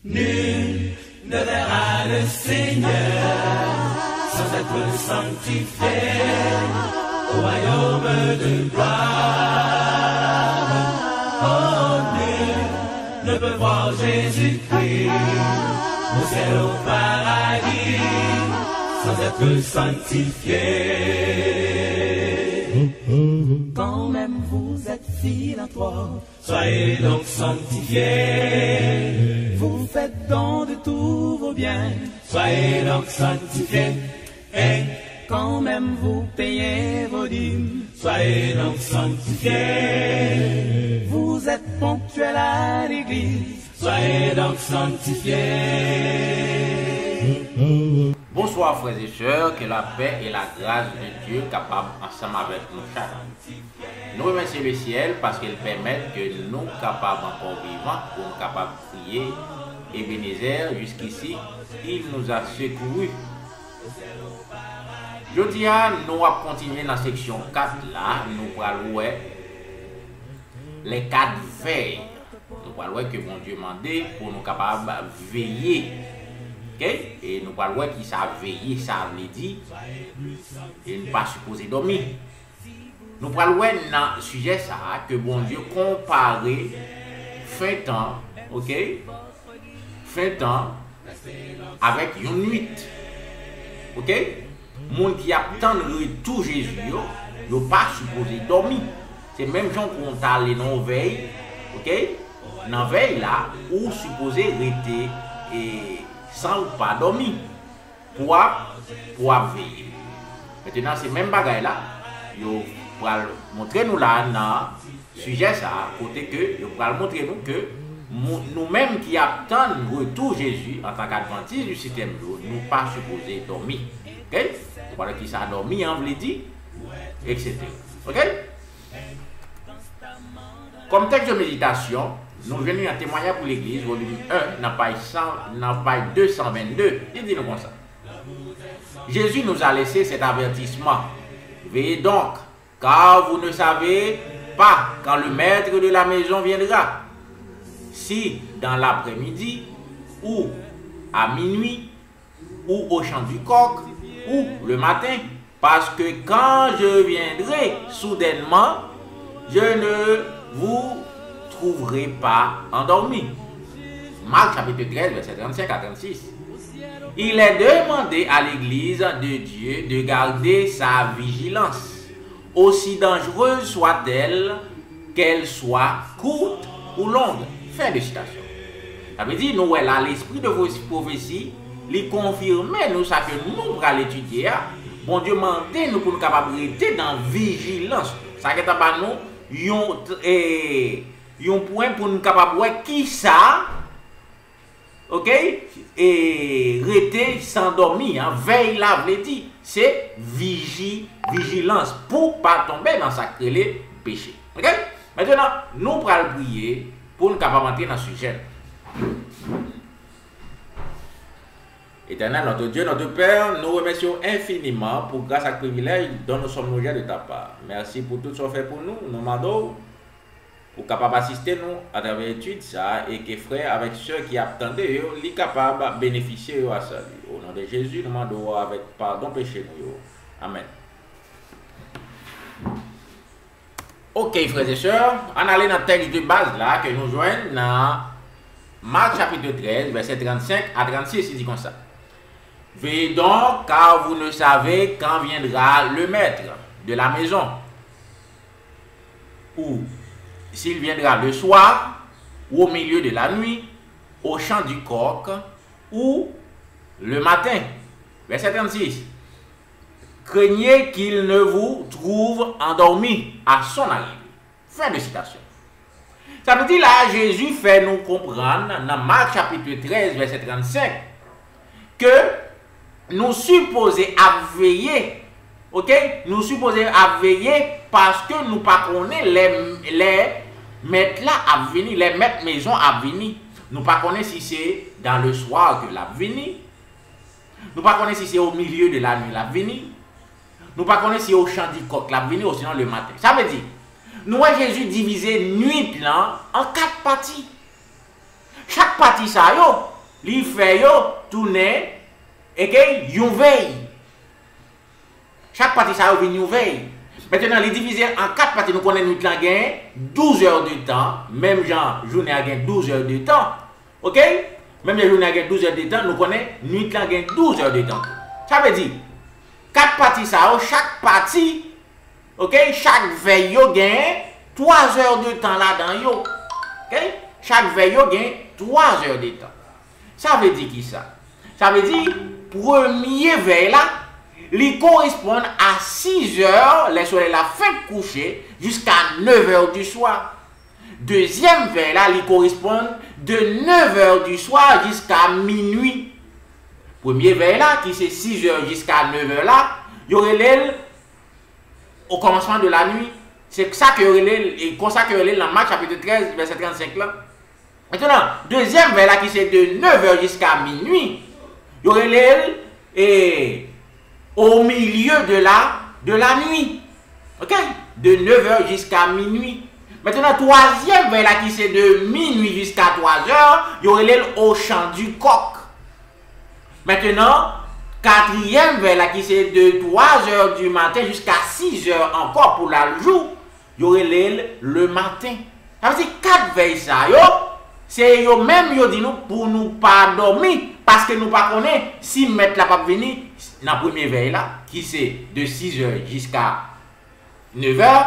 Nul ne verra le Seigneur sans être sanctifié au royaume de gloire. Oh, nul ne peut voir Jésus-Christ au ciel, au paradis, sans être sanctifié. Quand même vous êtes philanthrope, soyez donc sanctifiés. Vous faites don de tous vos biens, soyez donc sanctifiés. Et quand même vous payez vos dîmes, soyez donc sanctifiés. Vous êtes ponctuels à l'église, soyez donc sanctifiés. Bonsoir frères et sœurs, que la paix et la grâce de Dieu capable ensemble avec nous chacun. Nous remercions le ciel parce qu'il permet que nous capables encore vivants, pour nous capables de prier. Ebenezer, jusqu'ici, il nous a secourus. Aujourd'hui, nous allons continuer dans la section 4 là, nous allons voir les 4 veilles. Nous allons voir que mon Dieu m'a dit pour nous capables de veiller. Okay? Et nous allons voir qui ça veiller, ça veut dire, et ne pas supposer dormir. Nous allons voir dans le sujet ça, que bon Dieu compare fin temps, ok? Fin temps avec une nuit. Ok? Monde qui attend le retour Jésus, ne pas supposer dormir. C'est même gens qui ont allé dans la veille, ok? Dans la veille là, ou supposer rester et sans pas dormir pour veiller. Maintenant, c'est même bagaille là, yo pour montrer nous là dans le sujet ça, côté que yo pour montrer nous que nous-mêmes qui attendons le retour Jésus en tant qu'adventistes du système jour, nous pas supposés dormir. Ok? Voilà qui ça dormi, on veut dire, etc. Ok? Comme texte de méditation, nous venons à témoigner pour l'Église, volume 1, dans page 222. Il dit nous comme ça. Jésus nous a laissé cet avertissement. Veillez donc, car vous ne savez pas quand le maître de la maison viendra. Si dans l'après-midi, ou à minuit, ou au chant du coq, ou le matin, parce que quand je viendrai soudainement, je ne vous trouverai pas endormi. Marc chapitre 13, verset 35 à 36. Il est demandé à l'Église de Dieu de garder sa vigilance, aussi dangereuse soit-elle, qu'elle soit courte ou longue. Fin de citation. Ça veut dire, nous, là, l'esprit de vos prophéties, il confirme nous ça que nous pour l'étudier. Bon Dieu m'a dit nous pour nous capables de rester dans vigilance. Ça que pas nous un point pour nous capables voir qui ça, ok, et rester sans dormir. Hein. Veille là, veut dire, c'est vigilance pour pas tomber dans sa créé péché. Ok. Maintenant, nous allons prier pour nous capables entrer dans ce sujet. Éternel, notre Dieu, notre Père, nous remercions infiniment pour grâce à ce privilège dont nous sommes logés de ta part. Merci pour tout ce que tu fait pour nous, nous demandons pour capable assister nous à travers l'étude ça et que frères avec ceux qui attendent, les capables de bénéficier à ça. Au nom de Jésus, nous demandons avec pardon péché nous. Amen. Ok, frères et sœurs, on allait dans le texte de base là que nous joignons dans Marc chapitre 13, verset 35 à 36, il dit comme ça. Veillez donc, car vous ne savez quand viendra le maître de la maison, ou s'il viendra le soir, ou au milieu de la nuit, au chant du coq, ou le matin. Verset 36. Craignez qu'il ne vous trouve endormi à son arrivée. Fin de citation. Ça veut dire là, Jésus fait nous comprendre dans Marc chapitre 13, verset 35, que nous supposons à veiller, ok? Nous supposons à veiller parce que nous ne connaissons pas les maîtres là à venir, les maîtres maison à venir. Nous ne connaissons pas si c'est dans le soir que la venir. Nous ne connaissons pas si c'est au milieu de la nuit la venir. Nous ne connaissons pas si c'est au chant du coq la venir ou sinon le matin. Ça veut dire, nous voyons Jésus diviser nuit là en 4 parties. chaque partie ça yo, li fait yo tourner et que yon veille. Chaque partie ça yo vient yon veille. Maintenant, les diviser en 4 parties, nous connaissons nuit la gain 12 heures de temps, même genre journée a gain 12 heures de temps. OK? Même la journée a gain 12 heures de temps, nous connaissons nuit la gain 12 heures de temps. Ça veut dire 4 parties ça, chaque partie, OK? Chaque veille yo gain 3 heures de temps là-dedans yo. OK? Chaque veille yo gain 3 heures de temps. Ça veut dire qui ça? Ça veut dire premier veille là, il correspond à 6 heures, le soleil la fin de coucher, jusqu'à 9 heures du soir. Deuxième veille là, il correspond de 9 heures du soir jusqu'à minuit. Premier veille là, qui c'est 6 heures jusqu'à 9 heures là, il y aurait l'aile au commencement de la nuit. C'est ça que et comme ça que dans Marc chapitre 13, verset 35 là. Maintenant, deuxième veille là, qui c'est de 9 heures jusqu'à minuit, il y aurait l'aile et au milieu de la nuit. OK? De 9h jusqu'à minuit. Maintenant, troisième veille là qui c'est de minuit jusqu'à 3h, il y aurait l'aile au chant du coq. Maintenant, quatrième veille là qui c'est de 3h du matin jusqu'à 6h encore pour la jour, il y aurait l'aile le matin. Ça veut dire 4 veilles ça yo, c'est yo même yo dit nous pour nous pas dormir parce que nous pas connaît si mettre la pas venir dans la première veille là qui c'est de 6h jusqu'à 9h.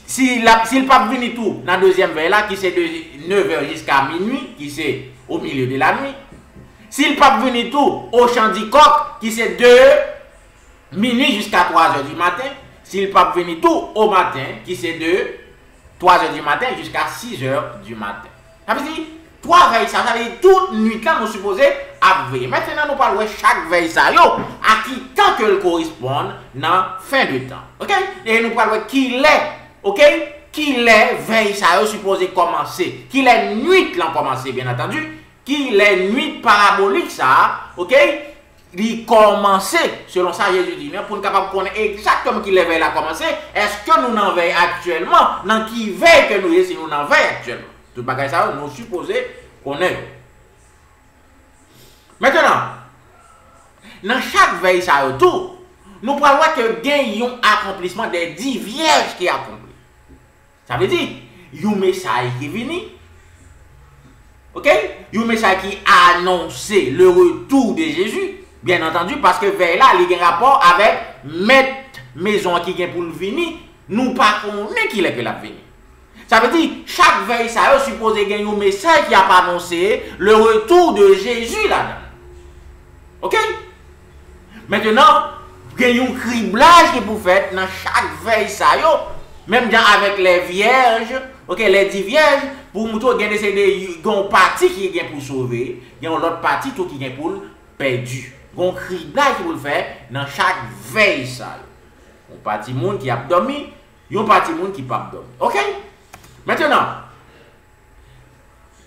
Si le pape venir tout dans la deuxième veille là qui c'est de 9h jusqu'à minuit qui c'est au milieu de la nuit. Si le pape venir tout au chant du coq qui c'est de minuit jusqu'à 3h du matin. Si le pape venir tout au matin qui c'est de 3h du matin jusqu'à 6h du matin. Ça veut dire 3 veilles ça veut dire toute nuit là nous supposons à veiller. Maintenant nous parlons chaque veille ça yo à qui tant que le correspond dans fin de temps. OK? Et nous parlons qui l'est. OK? Qui l'est veille ça yo supposé commencer. Qui l'est nuit là commencer bien entendu. Qui l'est nuit parabolique ça. OK? Il commencer selon ça Jésus dit mais pour nous capable connaître exactement qui veille a commencé, est-ce que nous n'en veille actuellement dans qui veille que nous si nous n'en veille actuellement. Tout bagage ça nous supposé connaître. Maintenant dans chaque veille ça tout, nous pouvons voir que gagnons accomplissement des 10 vierges qui accompli. Ça veut dire un message qui venu. OK? Un message qui a annoncé le retour de Jésus. Bien entendu, parce que veille là, il y a un rapport avec maître maison qui vient pour le venir, nous pas connaît qui est que la venir. Ça veut dire, chaque veille, ça est supposé gagner un message qui a pas annoncé le retour de Jésus là-dedans. OK? Maintenant, il y a un criblage qui vous faites dans chaque veille, ça est, même avec les vierges, OK, les 10 vierges, pour nous gagner une partie qui est pour sauver, il y a une autre partie qui est pour perdu. Un criblage qui vous le fait dans chaque veille ça. Un parti monde qui a dormi, un parti monde qui pas dormi. OK? Maintenant,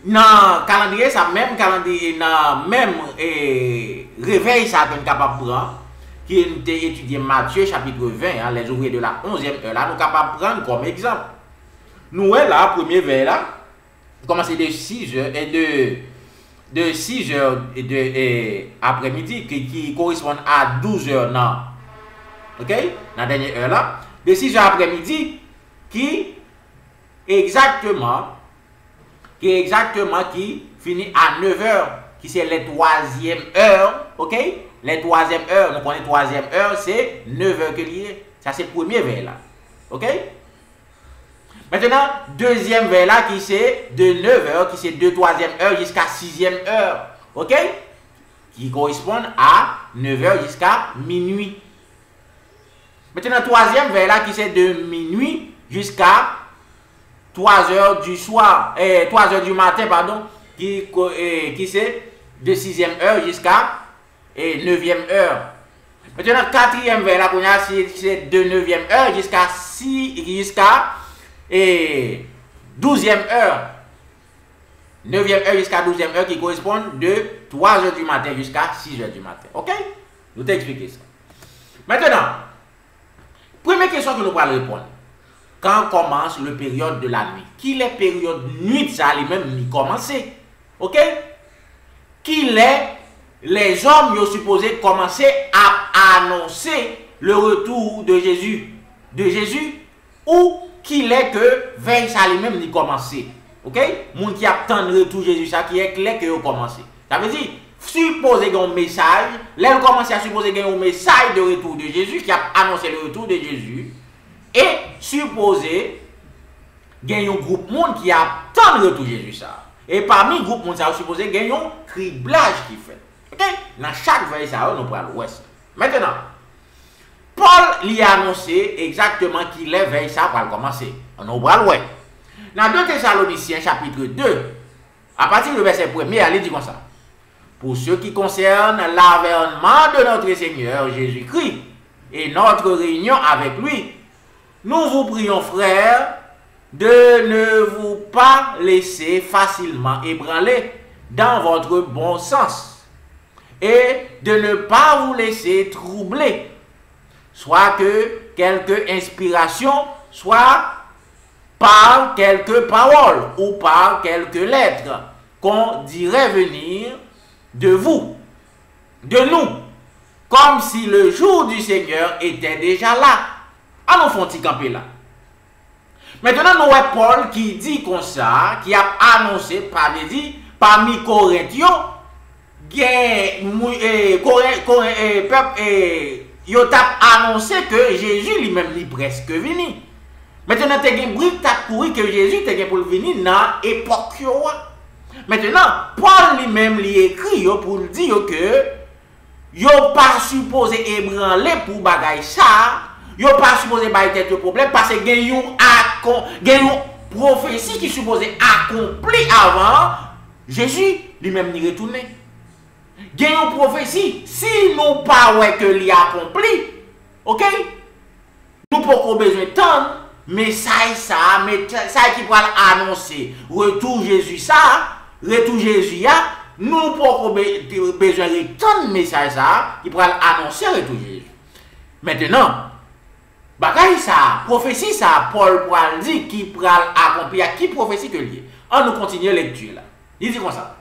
dans calendrier ça même calendrier dans même réveil ça qu'on capable prendre qui nous étudié Matthieu chapitre 20 hein, les ouvriers de la 11e heure là nous capable prendre comme exemple. Nous là premier veille là commencer de 6h et de 6 heures de après-midi qui correspond à 12 heures non. OK? Dans la dernière heure là, de 6 heures après-midi qui exactement qui finit à 9 heures qui c'est la 3e heure, OK? La 3e heure, nous connaissons 3e heure, c'est 9 heures que lié. Ça c'est premier veille là. OK? Maintenant, deuxième veille là qui c'est de 9h, qui c'est de 3e heure jusqu'à 6e heure. OK? Qui correspond à 9h jusqu'à minuit. Maintenant, troisième veille là qui c'est de minuit jusqu'à 3h du soir, 3h du matin, pardon, qui c'est de 6e heure jusqu'à 9e heure. Maintenant, quatrième veille là, c'est de 9e heure jusqu'à 12e heure. 9e heure jusqu'à 12e heure qui correspond de 3h du matin jusqu'à 6h du matin. OK? Nous t'expliquer ça. Maintenant, première question que nous allons répondre. quand commence le période de la nuit. Qu'il est période nuit, ça lui-même ni commencer. OK? Qu'il est les hommes ont supposé commencer à annoncer le retour de Jésus. Ou qu'il est que veille ça lui-même ni commencer. OK? Moun qui attend le retour de Jésus, ça qui est clair que vous commencez. Ça veut dire, supposez un message, là vous commencez à supposer un message de retour de Jésus qui a annoncé le retour de Jésus. Et supposez qu'il y a un groupe monde qui attend le retour de Jésus. Ça. Et parmi le groupe monde, ça supposé qu'il y a un criblage qui fait. OK? Dans chaque veille, ça, nous prenons l'ouest. Maintenant, Paul lui a annoncé exactement qu'il est veille, ça va commencer. On va l'ouest. Dans 2 Thessaloniciens, chapitre 2, à partir du verset 1er, il dit comme ça. Pour ce qui concerne l'avènement de notre Seigneur Jésus-Christ et notre réunion avec lui, nous vous prions, frères, de ne vous pas laisser facilement ébranler dans votre bon sens et de ne pas vous laisser troubler, soit que quelque inspiration, soit par quelques paroles ou par quelques lettres qu'on dirait venir de vous, de nous, comme si le jour du Seigneur était déjà là. Alors, nous faisons camper là. Maintenant, nous avons Paul qui dit comme ça, qui a annoncé parmi Corinthiens, il a annoncé que Jésus lui-même est presque venu. Maintenant, il y a un bruit que Jésus était pour venir dans l'époque. Maintenant, Paul lui-même lui écrit pour dire que il n'est pas supposé ébranler pour bagaille ça. Il n'est pas supposé bailler de problème parce qu'il y a une prophétie qui est supposée accomplir avant Jésus lui-même n'y retourner. Il y a une prophétie, si nous pas ouais que l'y accompli, ok? Nous n'avons pas besoin de temps, mais ça qui va annoncer retour Jésus nous n'avons pas besoin de temps, mais ça qui va annoncer retour Jésus. Maintenant, bagaille ça, prophétie ça, Paul pourra dire qui pourra accomplir, qui prophétie que lié. On nous continue la lecture là. Il dit comme ça.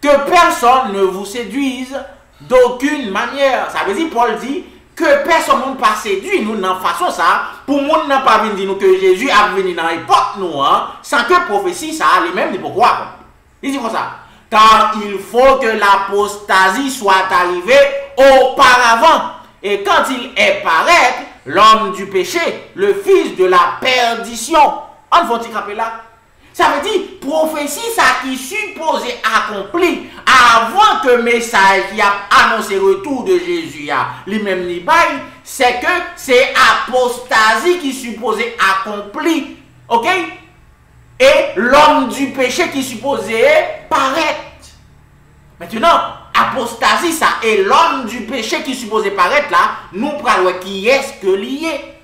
Que personne ne vous séduise d'aucune manière. Ça veut dire, Paul dit, que personne ne pas séduire nous dans façon ça, pour nous n'a pas venir nous que Jésus a venu dans l'époque nous, sans que prophétie ça, lui-même dit pourquoi. Il dit comme ça. Car il faut que l'apostasie soit arrivée auparavant. Et quand il est paraître, l'homme du péché, le fils de la perdition. On va dire là. Ça veut dire, prophétie, ça qui est supposé accomplir avant que le message qui a annoncé le retour de Jésus, lui-même n'y baille, c'est que c'est apostasie qui est supposé accomplir. Ok? Et l'homme du péché qui est supposé paraître. Maintenant, apostasie, ça, et l'homme du péché qui est supposé paraître là, nous prenons qui est-ce que lié.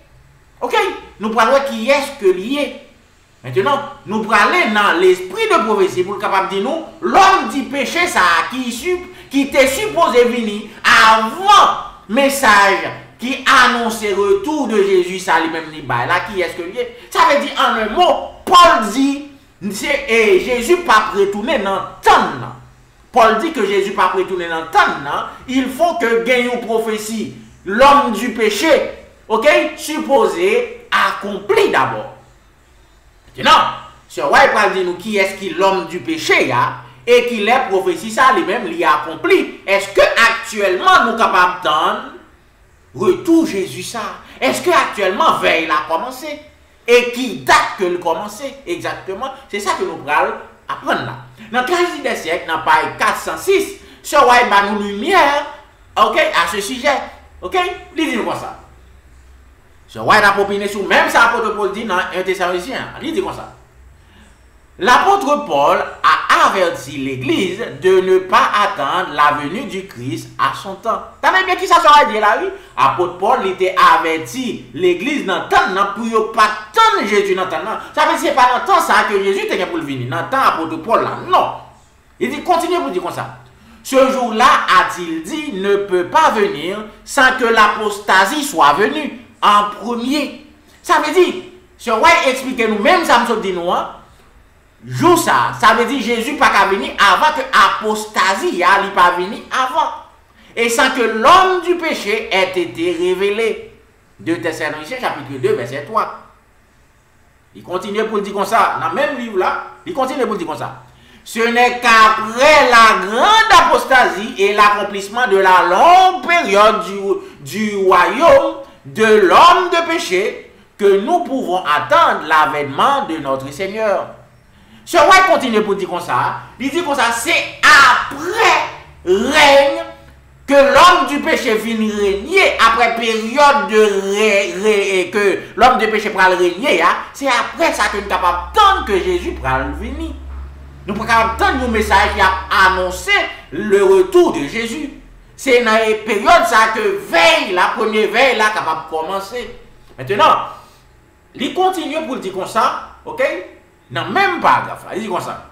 Ok? Nous prenons qui est-ce que lié. Maintenant, nous prenons aller dans l'esprit de prophétie pour capable de dire nous, l'homme du péché, ça, qui était supposé venir avant message qui annonce le retour de Jésus, ça lui-même ni bail là, qui est-ce que lié. Ça veut dire en un mot, Paul dit, Jésus pas retourner dans le temps. Paul dit que Jésus pas retourner dans le temps. Il faut que gagne une prophétie. L'homme du péché, ok, supposé accompli d'abord. Maintenant, Sir White dit nous qui est-ce qui l'homme du péché et qui les prophéties ça lui-même l'y accompli. Est-ce que actuellement nous capables d'entendre retour Jésus ça? Est-ce que actuellement veille l'a commencé? Et qui date que le commencé exactement? C'est ça que nous prenons apprendre là. Dans le 15e des siècles, dans page 406, Sir White va nous lumière, ok, à ce sujet, ok? Il dit comme ça. Sir White a propiné sur même ça l'apôtre Paul dit dans 1 Thessaloniciens. Il dit comme ça. L'apôtre Paul a averti l'église de ne pas attendre la venue du Christ à son temps. T'as bien qui ça sera dit là, oui? L'apôtre Paul il était averti l'église dans le temps pour ne pas attendre Jésus dans le temps. Ça veut dire que ce n'est pas dans le temps ça que Jésus était pour venir. Dans le temps l'apôtre Paul là. Non. Il dit continue pour dire comme ça. Ce jour-là, a-t-il dit, ne peut pas venir sans que l'apostasie soit venue en premier. Ça veut dire, Sir White explique nous-mêmes, ça me dit nous, jour ça veut dire Jésus pas qu'à venir avant que l'apostasie, il pas venir avant. Et sans que l'homme du péché ait été révélé. 2 Thessaloniciens chapitre 2, verset 3. Il continue pour dire comme ça, dans le même livre là, il continue pour dire comme ça. Ce n'est qu'après la grande apostasie et l'accomplissement de la longue période du royaume de l'homme de péché que nous pouvons attendre l'avènement de notre Seigneur. Ce roi continue pour dire comme ça. Il dit comme ça, c'est après règne que l'homme du péché finit régner, après période que l'homme du péché prend le régner, c'est après ça que nous sommes capables d'attendre que Jésus prend le venir. Nous sommes capables d'attendre un message qui a annoncé le retour de Jésus. C'est dans la période ça que veille, la première veille là, capable de commencer. Maintenant, il continue pour dire comme ça, ok? Dans le même paragraphe, il dit comme ça.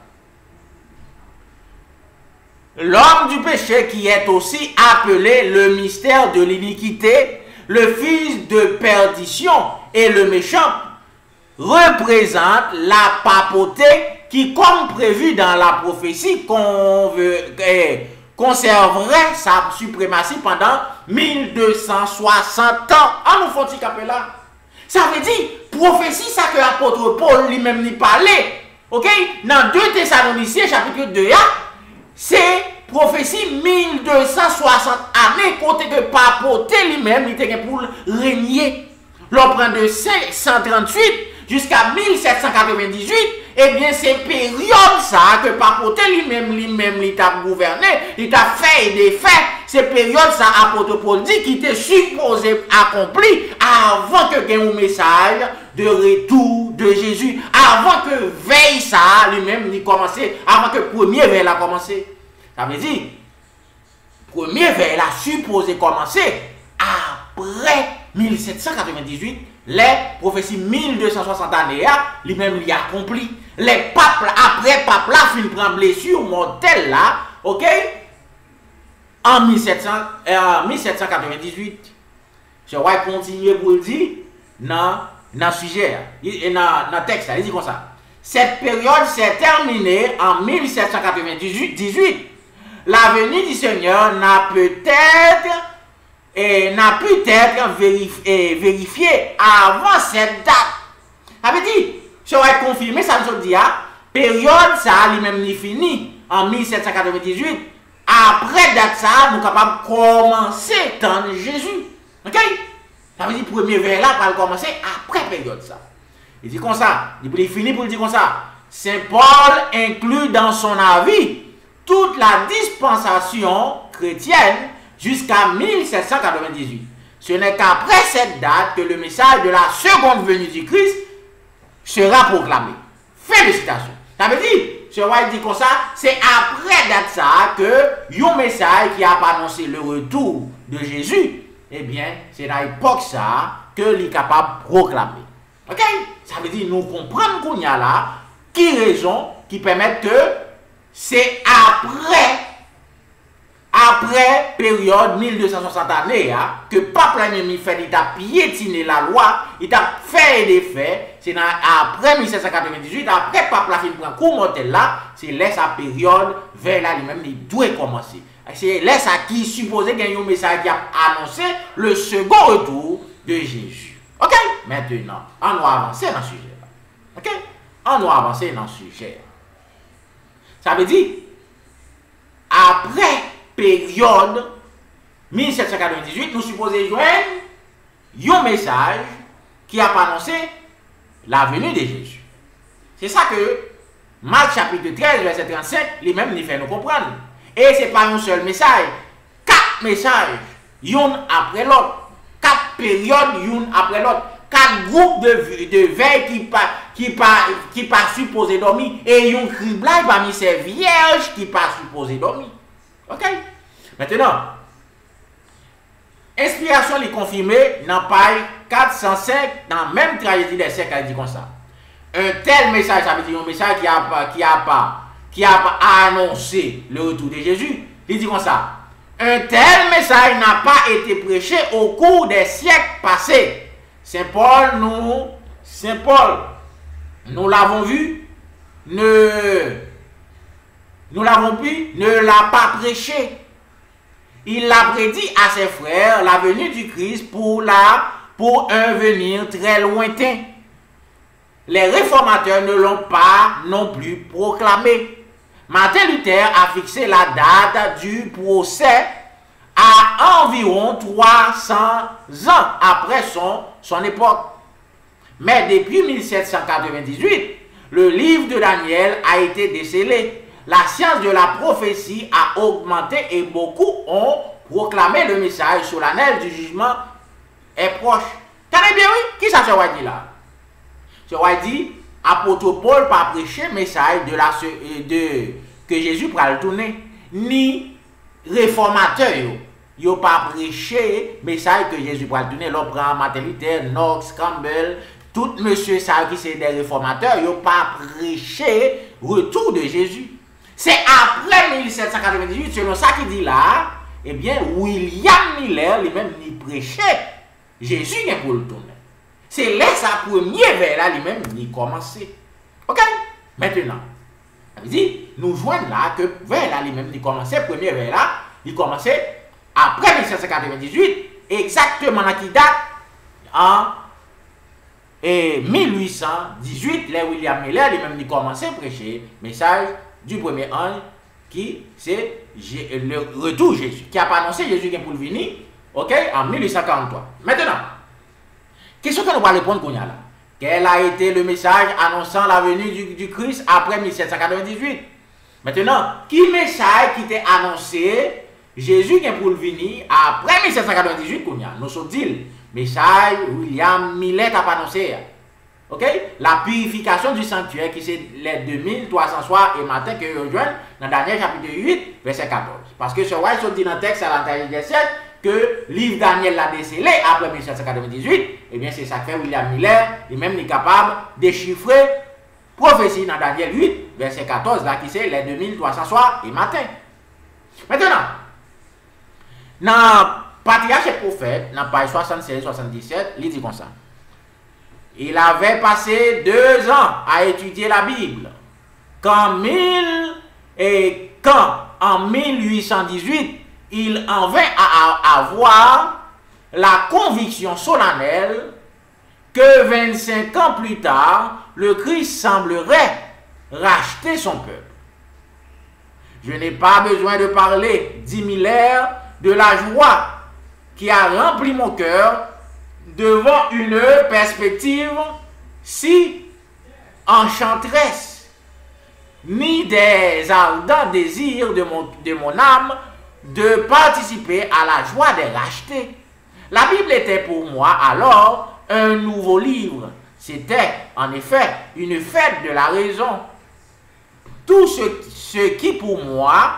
L'homme du péché qui est aussi appelé le mystère de l'iniquité, le fils de perdition et le méchant, représente la papauté qui, comme prévu dans la prophétie, conserverait sa suprématie pendant 1260 ans. Ah, nous faut-il qu'appelle là? Ça veut dire, prophétie, ça que l'apôtre Paul lui-même n'y parlait. Ok? Dans 2 Thessaloniciens, chapitre 2, c'est prophétie 1260 années, côté que papauté lui-même, il était pour régner. L'on prend de 538 jusqu'à 1798, eh bien, c'est période ça que papauté lui-même, il a gouverné, il a fait des faits. C'est période ça, apôtre Paul dit, qui était supposé accompli avant que gagne un message de retour de Jésus, avant que veille ça lui-même il commençait, avant que premier veille a commencé. Ça veut dire, premier veille a supposé commencer après 1798, les prophéties 1260 années, lui-même il a accompli. Les papes, après pape là, fin prend blessure mortelle là, ok? En 1798. Je vais continuer pour le dire dans le sujet, dans le texte, il dit comme ça. Cette période s'est terminée en 1798. La venue du Seigneur n'a pu être vérifiée avant cette date. Ça veut dire, je vais confirmer ça, je dis, période ça, lui-même, il finit en 1798. Après date ça, nous sommes capables de commencer dans Jésus. Ok? Ça veut dire, premier vers là, va commencer après période ça. Il dit comme ça, il finit pour le dire comme ça. Saint Paul inclut dans son avis toute la dispensation chrétienne jusqu'à 1798. Ce n'est qu'après cette date que le message de la seconde venue du Christ sera proclamé. Fin de citation. Ça veut dire, ce roi dit comme ça, c'est après date ça que un message qui a annoncé le retour de Jésus, eh bien, c'est dans l'époque ça que l'il est capable de proclamer. Ok? Ça veut dire, nous comprenons qu'on y a là, qui raison qui permettent que c'est après période 1260 années, que le pape l'ennemi fait, il a piétiné la loi, il a fait des faits, c'est après 1798, après le pape la fin prend coup mortel là, c'est là sa période vers là lui-même, il doit commencer. C'est là ça qui supposé gagner un message qui a annoncé le second retour de Jésus. Ok? Maintenant, on va avancer dans le sujet. Ok? On va avancer dans le sujet. Ça veut dire, après période 1798, nous supposons joindre un message qui a annoncé la venue de Jésus. C'est ça que Marc chapitre 13, verset 35, lui-même nous fait nous comprendre. Et ce n'est pas un seul message. 4 messages, l'un après l'autre. 4 périodes, l'un après l'autre. 4 groupes de veille qui pas supposé dormir. Et un criblage parmi ces vierges qui pas supposé dormir. Ok? Maintenant, inspiration est confirmée dans page 405, dans la même tragédie des siècles, elle dit comme ça. Un tel message, ça veut dire un message qui a annoncé le retour de Jésus. Il dit comme ça. Un tel message n'a pas été prêché au cours des siècles passés. Saint Paul, nous l'avons vu, nous l'avons vu, ne l'a pas prêché. Il l'a prédit à ses frères la venue du Christ pour un venir très lointain. Les réformateurs ne l'ont pas non plus proclamé. Martin Luther a fixé la date du procès à environ 300 ans après son époque. Mais depuis 1798, le livre de Daniel a été décelé. La science de la prophétie a augmenté et beaucoup ont proclamé le message solennel du jugement est proche. Tenez bien, oui, qui ça se dit là? Se dit, apôtre Paul pas prêché message que Jésus pral tourner, ni réformateur yo pas prêché message que Jésus pral tourner. L'on prend Martin Luther, Knox, Campbell, tout monsieur ça qui c'est des réformateurs, yo pas prêché retour de Jésus. C'est après 1798, selon ça qui dit là, eh bien, William Miller, lui-même, il prêchait Jésus pour le tourner. C'est là sa première vers là, lui-même, il commençait. Ok? Maintenant, ça veut dire, nous joignons là que vers là, lui-même, il commençait, premier vers là, il commençait après 1798, exactement à qui date, en 1818, là, William Miller, lui-même, il commençait à prêcher message du premier ange qui c'est le retour Jésus, qui a pas annoncé Jésus qui est pour venir, ok, en 1843. Maintenant, question que nous allons répondre qu'on y a là. Quel a été le message annonçant la venue du Christ après 1798? Maintenant, qui message qui était annoncé Jésus qui est pour venir après 1798 qu'on y a? Nous sommes dit, message William Millet a pas annoncé. Ok? La purification du sanctuaire qui c'est les 2300 soirs et matin que nous rejoignent dans Daniel chapitre 8, verset 14. Parce que ce roi il dit dans le texte à l'intérieur des siècles que livre Daniel l'a décelé après 1798, et bien c'est ça que fait William Miller, et même il est capable de déchiffrer prophétie dans Daniel 8, verset 14, là qui c'est les 2300 soirs et matin. Maintenant, dans Patriarche et Prophète, dans page 76-77, il dit comme ça. Il avait passé 2 ans à étudier la Bible. Quand en 1818, il en vint à avoir la conviction solennelle que 25 ans plus tard, le Christ semblerait racheter son peuple. Je n'ai pas besoin de parler, dit Miller, de la joie qui a rempli mon cœur devant une perspective si enchanteresse, ni des ardents désirs de mon âme de participer à la joie des rachetés. La Bible était pour moi alors un nouveau livre. C'était en effet une fête de la raison. Tout ce qui pour moi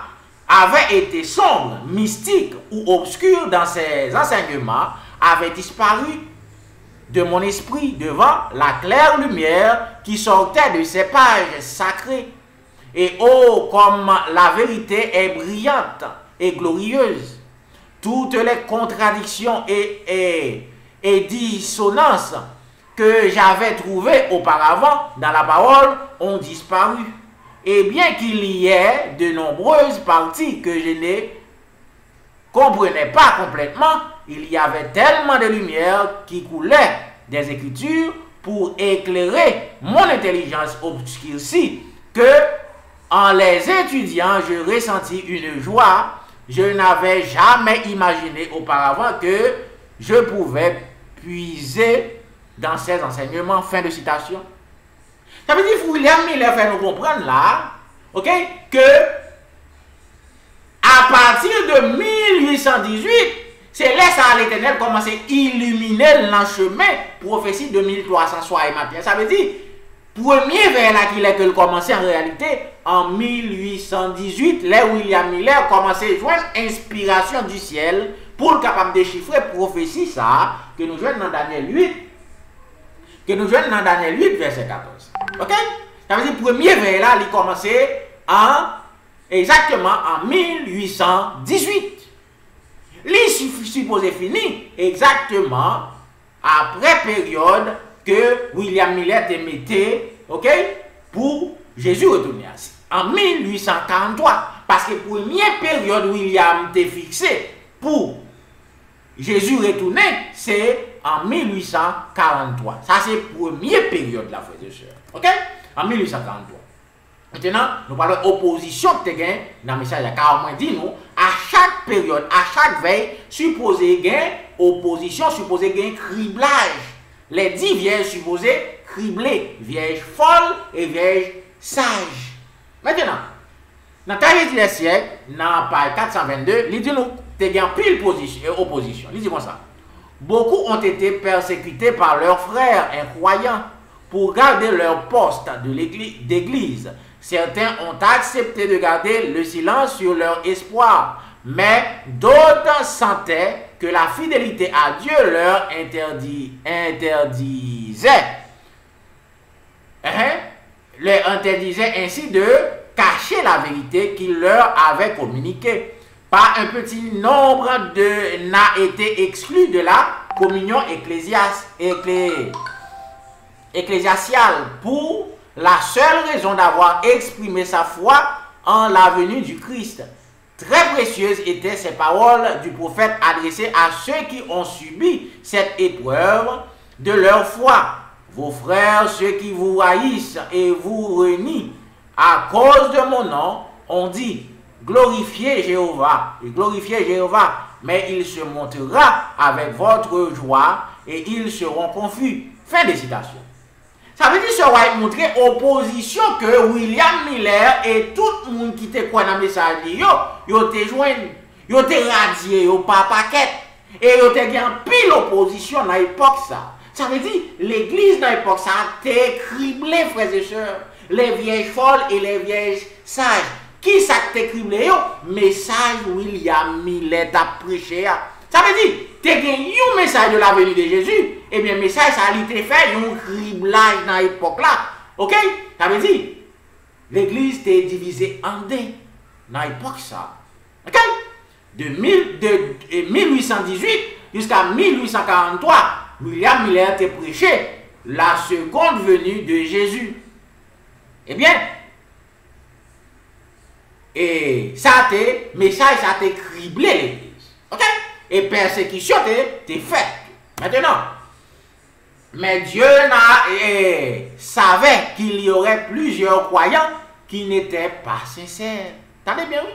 avait été sombre, mystique ou obscur dans ses enseignements avait disparu de mon esprit devant la claire lumière qui sortait de ces pages sacrées. Et oh, comme la vérité est brillante et glorieuse. Toutes les contradictions et dissonances que j'avais trouvées auparavant dans la parole ont disparu. Et bien qu'il y ait de nombreuses parties que je ne comprenais pas complètement, il y avait tellement de lumière qui coulait des Écritures pour éclairer mon intelligence obscurcie que, en les étudiant, je ressentis une joie. Je n'avais jamais imaginé auparavant que je pouvais puiser dans ces enseignements. Fin de citation. Ça veut dire que William Miller fait nous comprendre là, ok, que à partir de 1818, c'est là ça l'Éternel commence à illuminer le chemin prophétie de 1300 soirs et matin. Ça veut dire, premier vers là qu'il est que le commencé en réalité, en 1818, là William Miller commençait à joindre inspiration du ciel pour le capable de déchiffrer prophétie ça, que nous joignons dans Daniel 8, verset 14. Ok? Ça veut dire, premier vers là, il commençait exactement en 1818. Il supposé finir exactement après période que William Miller te mettait, ok, pour Jésus retourner assis. En 1843, parce que première période William t'a fixé pour Jésus retourner, c'est en 1843. Ça, c'est la première période, la frère et sœur. Ok? En 1843. Maintenant, nous parlons d'opposition que tu as dans le message. Car on dit, nous, à chaque période, à chaque veille, supposé gain opposition, supposé gain criblage. Les 10 vierges supposées criblées, vierges folles et vierges sages. Maintenant, dans le siècle, dans page 422, il dit nous, tu as pile opposition. Il dit comme ça. Beaucoup ont été persécutés par leurs frères incroyants pour garder leur poste d'église. Certains ont accepté de garder le silence sur leur espoir, mais d'autres sentaient que la fidélité à Dieu leur interdisait ainsi de cacher la vérité qu'il leur avait communiquée. Pas un petit nombre n'a été exclu de la communion ecclésiastiale pour la seule raison d'avoir exprimé sa foi en la venue du Christ. Très précieuses étaient ces paroles du prophète adressées à ceux qui ont subi cette épreuve de leur foi. Vos frères, ceux qui vous haïssent et vous renient à cause de mon nom, ont dit, glorifiez Jéhovah, mais il se montrera avec votre joie et ils seront confus. Fin de citation. Ça veut dire que ça va montrer opposition que William Miller et tout le monde qui te croit dans le message, yo te joignent, yo te radié, yo pas paquet, et yo te gagne pile opposition dans l'époque ça. Ça veut dire l'église dans l'époque ça t'es criblé, frères et sœurs, les vieilles folles et les vieilles sages. Qui ça t'es criblé yo? Message William Miller t'a prêché. Ça veut dire, tu as gagné un message de la venue de Jésus, et bien, le message, ça a été fait, un criblage dans l'époque là. Ok? Ça veut dire, l'église était divisée en deux dans l'époque ça. Ok? De 1818 jusqu'à 1843, William Miller a prêché la seconde venue de Jésus. Eh bien, et ça a été, message, ça a été criblé l'église. Ok? Et persécution t'est faite. Maintenant, mais Dieu savait qu'il y aurait plusieurs croyants qui n'étaient pas sincères. T'entendez bien, oui?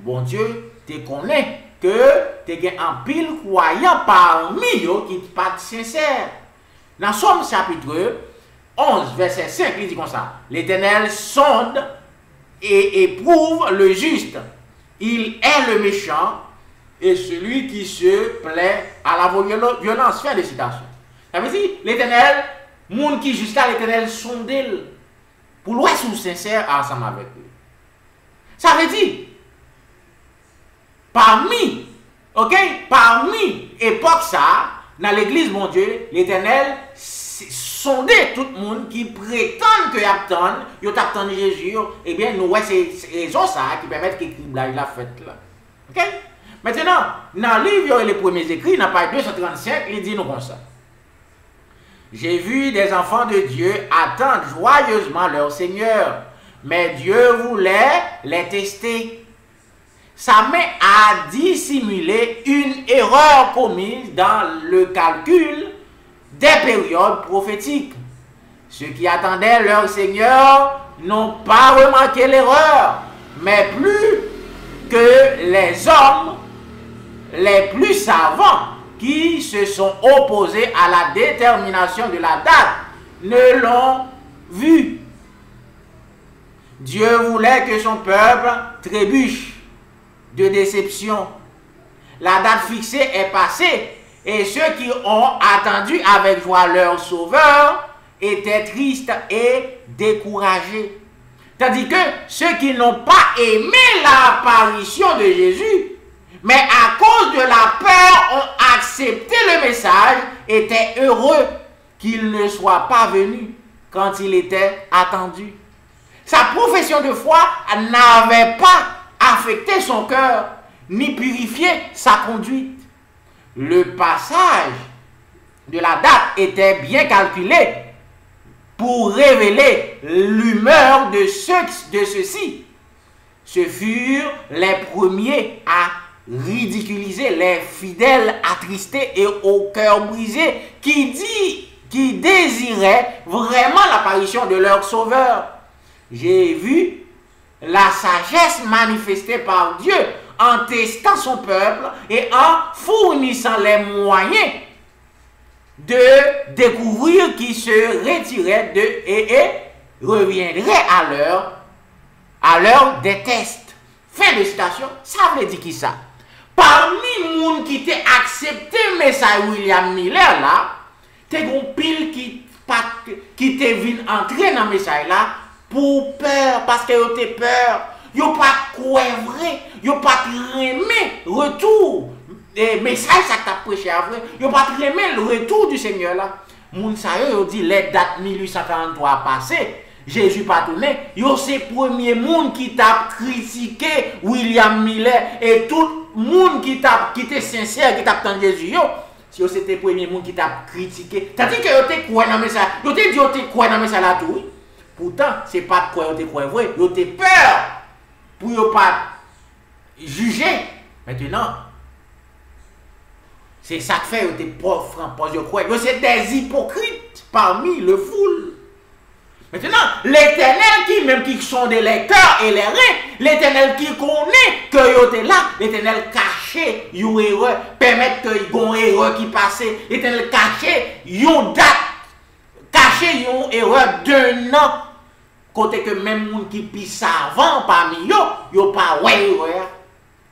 Bon Dieu te connaît que tu as un pile croyant parmi eux qui ne sont pas sincères. Dans Somme chapitre 11, verset 5, il dit comme ça. L'Éternel sonde et éprouve le juste. Il est le méchant et celui qui se plaît à la violence. Fin de citation. Ça veut dire, l'Éternel, monde qui jusqu'à l'Éternel sonde pour l'ouest ou sincère ensemble avec lui. Ça veut dire, parmi époque ça, dans l'église, mon Dieu, l'Éternel sondait tout le monde qui prétend que attend Jésus. Eh bien, nous, c'est raison ça qui permet que la fête là. Ok? Maintenant, dans le livre, les premiers écrits, dans page 235, il dit nous comme ça. J'ai vu des enfants de Dieu attendre joyeusement leur Seigneur, mais Dieu voulait les tester. Sa main a dissimulé une erreur commise dans le calcul des périodes prophétiques. Ceux qui attendaient leur Seigneur n'ont pas remarqué l'erreur, mais plus que les hommes les plus savants qui se sont opposés à la détermination de la date ne l'ont vu. Dieu voulait que son peuple trébuche de déception. La date fixée est passée et ceux qui ont attendu avec joie leur sauveur étaient tristes et découragés. Tandis que ceux qui n'ont pas aimé l'apparition de Jésus, mais à cause de la peur ont accepté le message, étaient heureux qu'il ne soit pas venu quand il était attendu. Sa profession de foi n'avait pas affecté son cœur, ni purifié sa conduite. Le passage de la date était bien calculé pour révéler l'humeur de ceux-ci. Ce furent les premiers à ridiculiser les fidèles attristés et au cœur brisé qui désiraient vraiment l'apparition de leur sauveur. J'ai vu la sagesse manifestée par Dieu en testant son peuple et en fournissant les moyens de découvrir qui se retirait et reviendrait à l'heure des tests. Fin de citation. Ça veut dire qui ça? Parmi les gens qui t'ont accepté le message William Miller là, t'es un pile qui t'est venu entrer dans le message là pour peur, parce que vous avez peur. Vous pas quoi vrai, vous pas aimer retour des messages que tu as prêché après, vous pas aimer le retour du Seigneur là. Moun sa yo dit les dates 1843 passées, Jésus pas tourné, yo c'est premier monde qui t'a critiqué William Miller et tout monde qui était sincère qui t'a entendu Jésus yo. Si c'était premier monde qui t'a critiqué, t'as dit que yo te quoi dans message, yo te dit yo te quoi dans message là tout. Pourtant, c'est pas quoi yo te quoi vrai, yo te peur pour yo pas juger. Maintenant, c'est ça que fait yo te pauvre pose yo quoi. Yo c'est des hypocrites parmi le foule. Maintenant, l'Éternel qui sont des lecteurs et les reins, l'Éternel qui connaît que yo te là, l'Éternel caché yon erreur, permettre que yon erreur qui passe, l'Éternel caché yon date, caché yon erreur d'un an, côté que même moun qui pi savant parmi yo pas ouais erreur.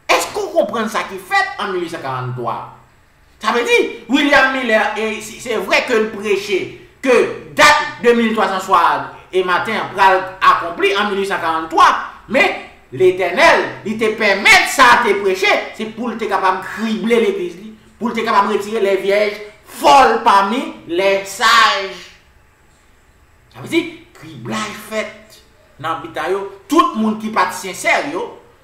Est-ce qu'on comprend ça qui fait en 1843? Ça veut dire, William Miller, c'est vrai que le prêchait que date 2300 et matin pral accompli en 1843, mais l'Éternel, il te permet ça te prêcher, c'est pour te capable de cribler l'église, pour te capable de retirer les vierges folles parmi les sages. Ça veut dire, criblage fait dans l'habitat, tout le monde qui pas sincère,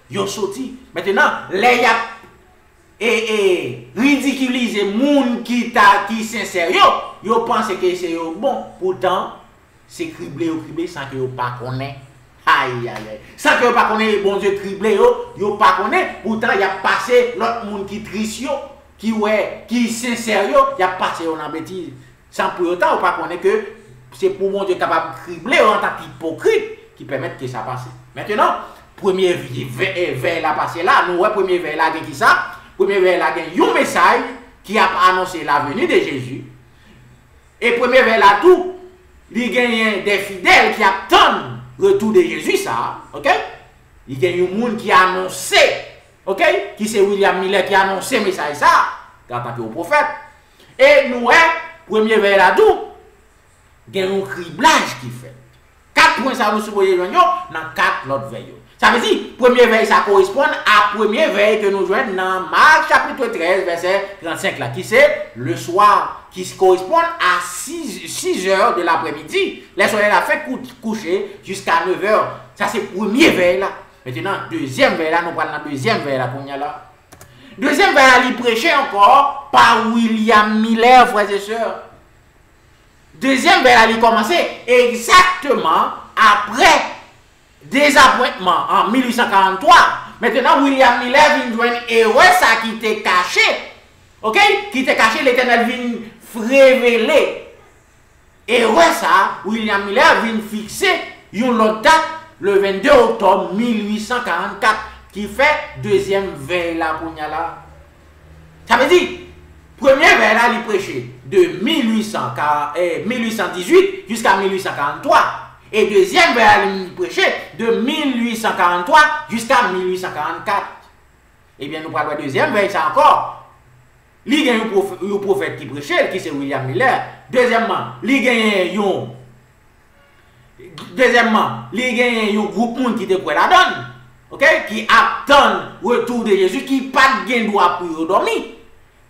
yo sorti. Maintenant, les et ridiculiser moun qui sincère yo pense que c'est bon, pourtant c'est criblé sans que yo pas connaît. Aïe aïe, sans que yo pas connaît bon Dieu criblé yo pas connaît, pourtant il a passé l'autre monde qui triste qui sincère il a passé on en bêtise sans pour autant on pas connaît que c'est pour mon Dieu capable de cribler en tant qu'hypocrite qui permettent que ça passe. Maintenant, premier veille là passé là, nous ouais premier veille là qui ça? Premier veille là un message qui a annoncé la venue de Jésus. Et premier veille là tout, il gagne des fidèles qui attendent le retour de Jésus ça, OK? Il y a un monde qui a annoncé, OK? Qui c'est William Miller qui a annoncé le message ça en tant que prophète. Et nous ouais premier veille là tout, il y a un criblage qui fait. 4 points ça nous supposons dans 4 l'autre veille. Ça veut dire, première veille, ça correspond à première veille que nous jouons dans Marc chapitre 13, verset 35 là, qui c'est le soir, qui correspond à 6 heures de l'après-midi. Les soleils a fait coucher jusqu'à 9 heures. Ça c'est première veille là. Maintenant, deuxième veille là, nous prenons la deuxième veille là, qu'on y a là. Deuxième veille là, il prêchait encore par William Miller, frères et sœurs. Deuxième veille là, il commençait exactement après désappointement en 1843. Maintenant, William Miller vient joindre héros ça qui était caché. OK? Qui était caché, l'Éternel vient révéler. Héros ça, William Miller vient fixer une autre date, le 22 octobre 1844, qui fait deuxième veille là pour là. Ça veut dire, première veille là, il prêchait de 1818 jusqu'à 1843. Et deuxième veille, il prêchait de 1843 jusqu'à 1844. Eh bien, nous parlons de deuxième veille, ça encore. Il y a un prophète qui prêchait, qui c'est William Miller. Deuxièmement, il y a un groupe qui te prend la donne. OK? Qui attend le retour de Jésus, qui n'a pas de droit pour dormir.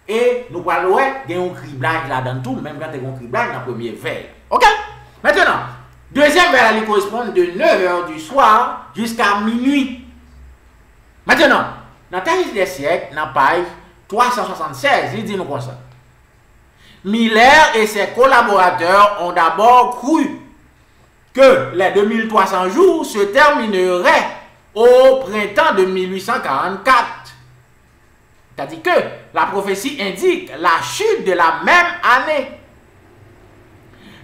Et nous parlons de un criblage là-dedans tout, même quand il y a un criblage dans la première veille. OK? Maintenant, deuxième veille, elle correspond de 9h du soir jusqu'à minuit. Maintenant, dans Taïs des siècles, dans page 376, il dit nous comme ça. Miller et ses collaborateurs ont d'abord cru que les 2300 jours se termineraient au printemps de 1844. C'est-à-dire que la prophétie indique la chute de la même année.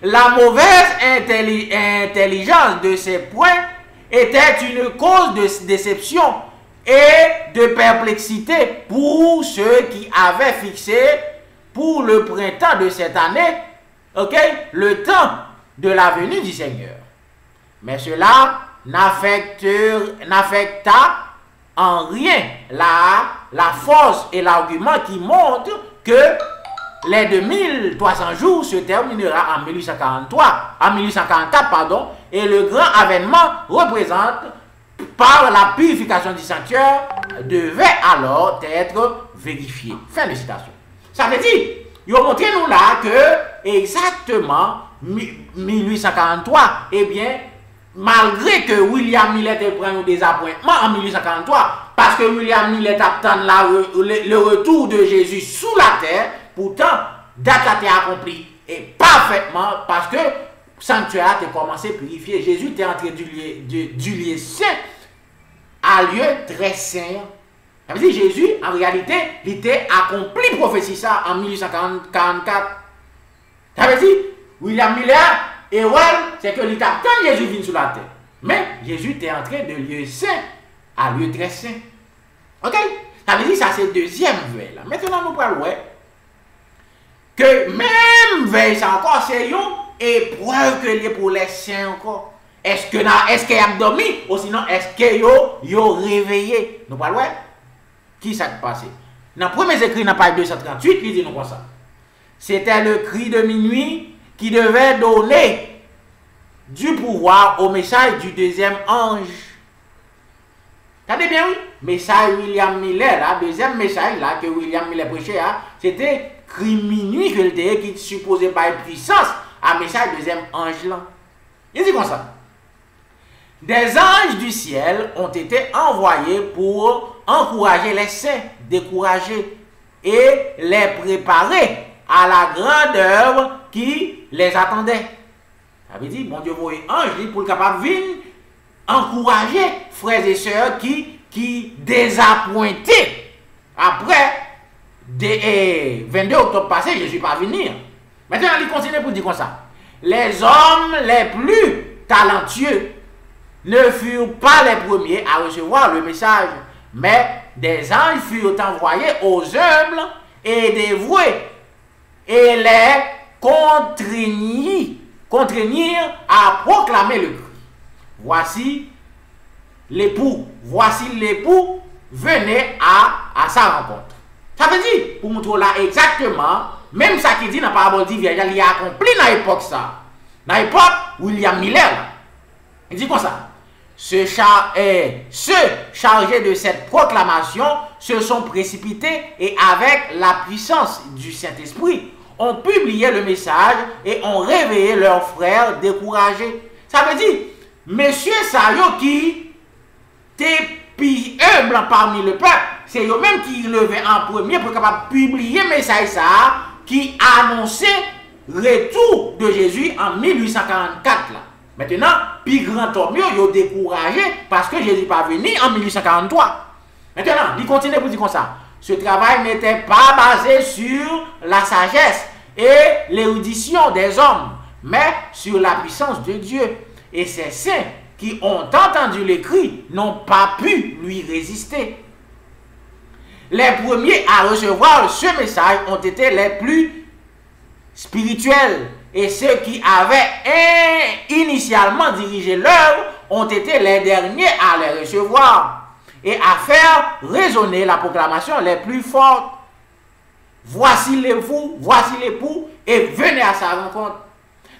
La mauvaise intelligence de ces points était une cause de déception et de perplexité pour ceux qui avaient fixé pour le printemps de cette année, le temps de la venue du Seigneur. Mais cela n'affecta en rien la force et l'argument qui montre que les 2300 jours se terminera en 1844, pardon, et le grand avènement représente par la purification du sanctuaire devait alors être vérifié. Fin de citation. Ça veut dire, ils ont montré nous là que exactement 1843, eh bien, malgré que William Millet prend des appointements en 1843, parce que William Millet attend le retour de Jésus sous la terre, pourtant, date a été accomplie et parfaitement parce que le sanctuaire a commencé à purifier. Jésus était entré du lieu saint à lieu très saint. Ça veut dire Jésus, en réalité, il était accompli prophétie ça en 1844. Ça veut dire, William Miller, et c'est que l'état quand Jésus vient sur la terre. Mais Jésus était entré de lieu saint à lieu très saint. Ok? Ça veut dire ça c'est deuxième veille. Là. Maintenant, nous parlons que même veille, ça encore, c'est une épreuve que les pour les saints encore. Est-ce qu'il a dormi ou sinon est-ce qu'il a réveillé? Nous parlons qui s'est passé? Dans le premier écrit, dans la page 238, il dit nous comme ça. C'était le cri de minuit qui devait donner du pouvoir au message du deuxième ange. Regardez bien, oui. Message William Miller, là, deuxième message là, que William Miller prêchait, c'était cri minuit que le qui supposait par puissance à message deuxième ange là. Il dit comme ça. Des anges du ciel ont été envoyés pour encourager les saints, décourager et les préparer à la grande œuvre qui les attendait. Ça veut dire, bon Dieu, vous ange pour le capable de venir encourager frères et sœurs qui désappointés après 22 octobre passé, Jésus pas venir. Maintenant, il continue pour dire comme ça. Les hommes les plus talentueux ne furent pas les premiers à recevoir le message, mais des anges furent envoyés aux humbles et dévoués et les contraignirent à proclamer le cri. Voici l'époux, venez à sa rencontre. Ça veut dire, pour montrer là exactement, même ça qui dit dans la parabole du vierge, il a accompli dans l'époque ça. Dans l'époque, William Miller, il dit comme ça. Ceux chargés de cette proclamation se sont précipités et avec la puissance du Saint-Esprit ont publié le message et ont réveillé leurs frères découragés. Ça veut dire, messieurs Sayo qui étaient plus humbles parmi le peuple, c'est eux-mêmes qui levaient en premier pour capable publier le message ça, qui annonçait le retour de Jésus en 1844 là. Maintenant, puis grand homme, ils ont découragé parce que Jésus n'est pas venu en 1843. Maintenant, il continue pour dire comme ça. Ce travail n'était pas basé sur la sagesse et l'érudition des hommes, mais sur la puissance de Dieu. Et ces saints qui ont entendu les cris n'ont pas pu lui résister. Les premiers à recevoir ce message ont été les plus spirituels. Et ceux qui avaient initialement dirigé l'œuvre ont été les derniers à les recevoir et à faire résonner la proclamation les plus forte. Voici l'époux, et venez à sa rencontre.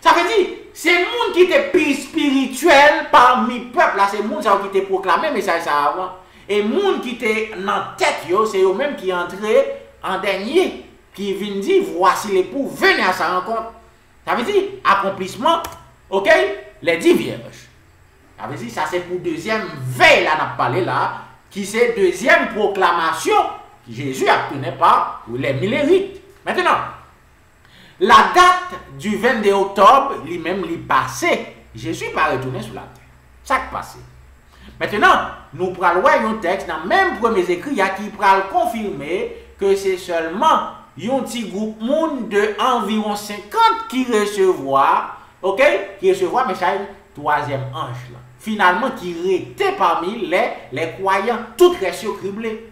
Ça veut dire, c'est le monde qui était plus spirituel parmi le peuple, là, c'est le monde qui était proclamé, mais ça avant. Et le monde qui était dans la tête, c'est eux-mêmes qui entraient en dernier, qui viennent dire, voici l'époux, venez à sa rencontre. Ça veut dire accomplissement, ok, les 10 vierges. Ça veut dire ça c'est pour deuxième veille là, on a parlé là, qui c'est deuxième proclamation que Jésus a tenu par les millérites. Maintenant, La date du 22 octobre, lui-même, lui passé. Jésus pas retourné sur la terre. Ça qui passé. Maintenant, nous prenons un texte dans le même premier écrit qui pral confirmer que c'est seulement un petit groupe monde de environ 50 qui recevoir, OK, qui recevoir message troisième ange là. Finalement qui était parmi les croyants, tout resté criblé.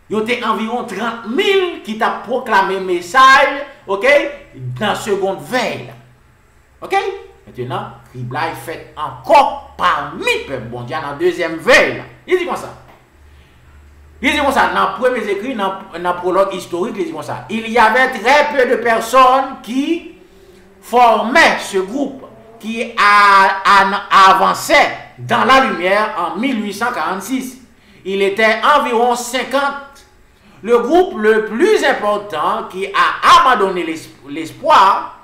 Il y a environ 30 000 qui t'a proclamé message, OK, dans seconde veille. OK? Maintenant, criblage fait encore parmi le peuple bon Dieu dans la deuxième veille. Il dit comme ça. Il dit comme ça, dans le premier écrit, dans le prologue historique, il dit comme ça. Il y avait très peu de personnes qui formaient ce groupe, qui avançait dans la lumière en 1846. Il était environ 50. Le groupe le plus important qui a abandonné l'espoir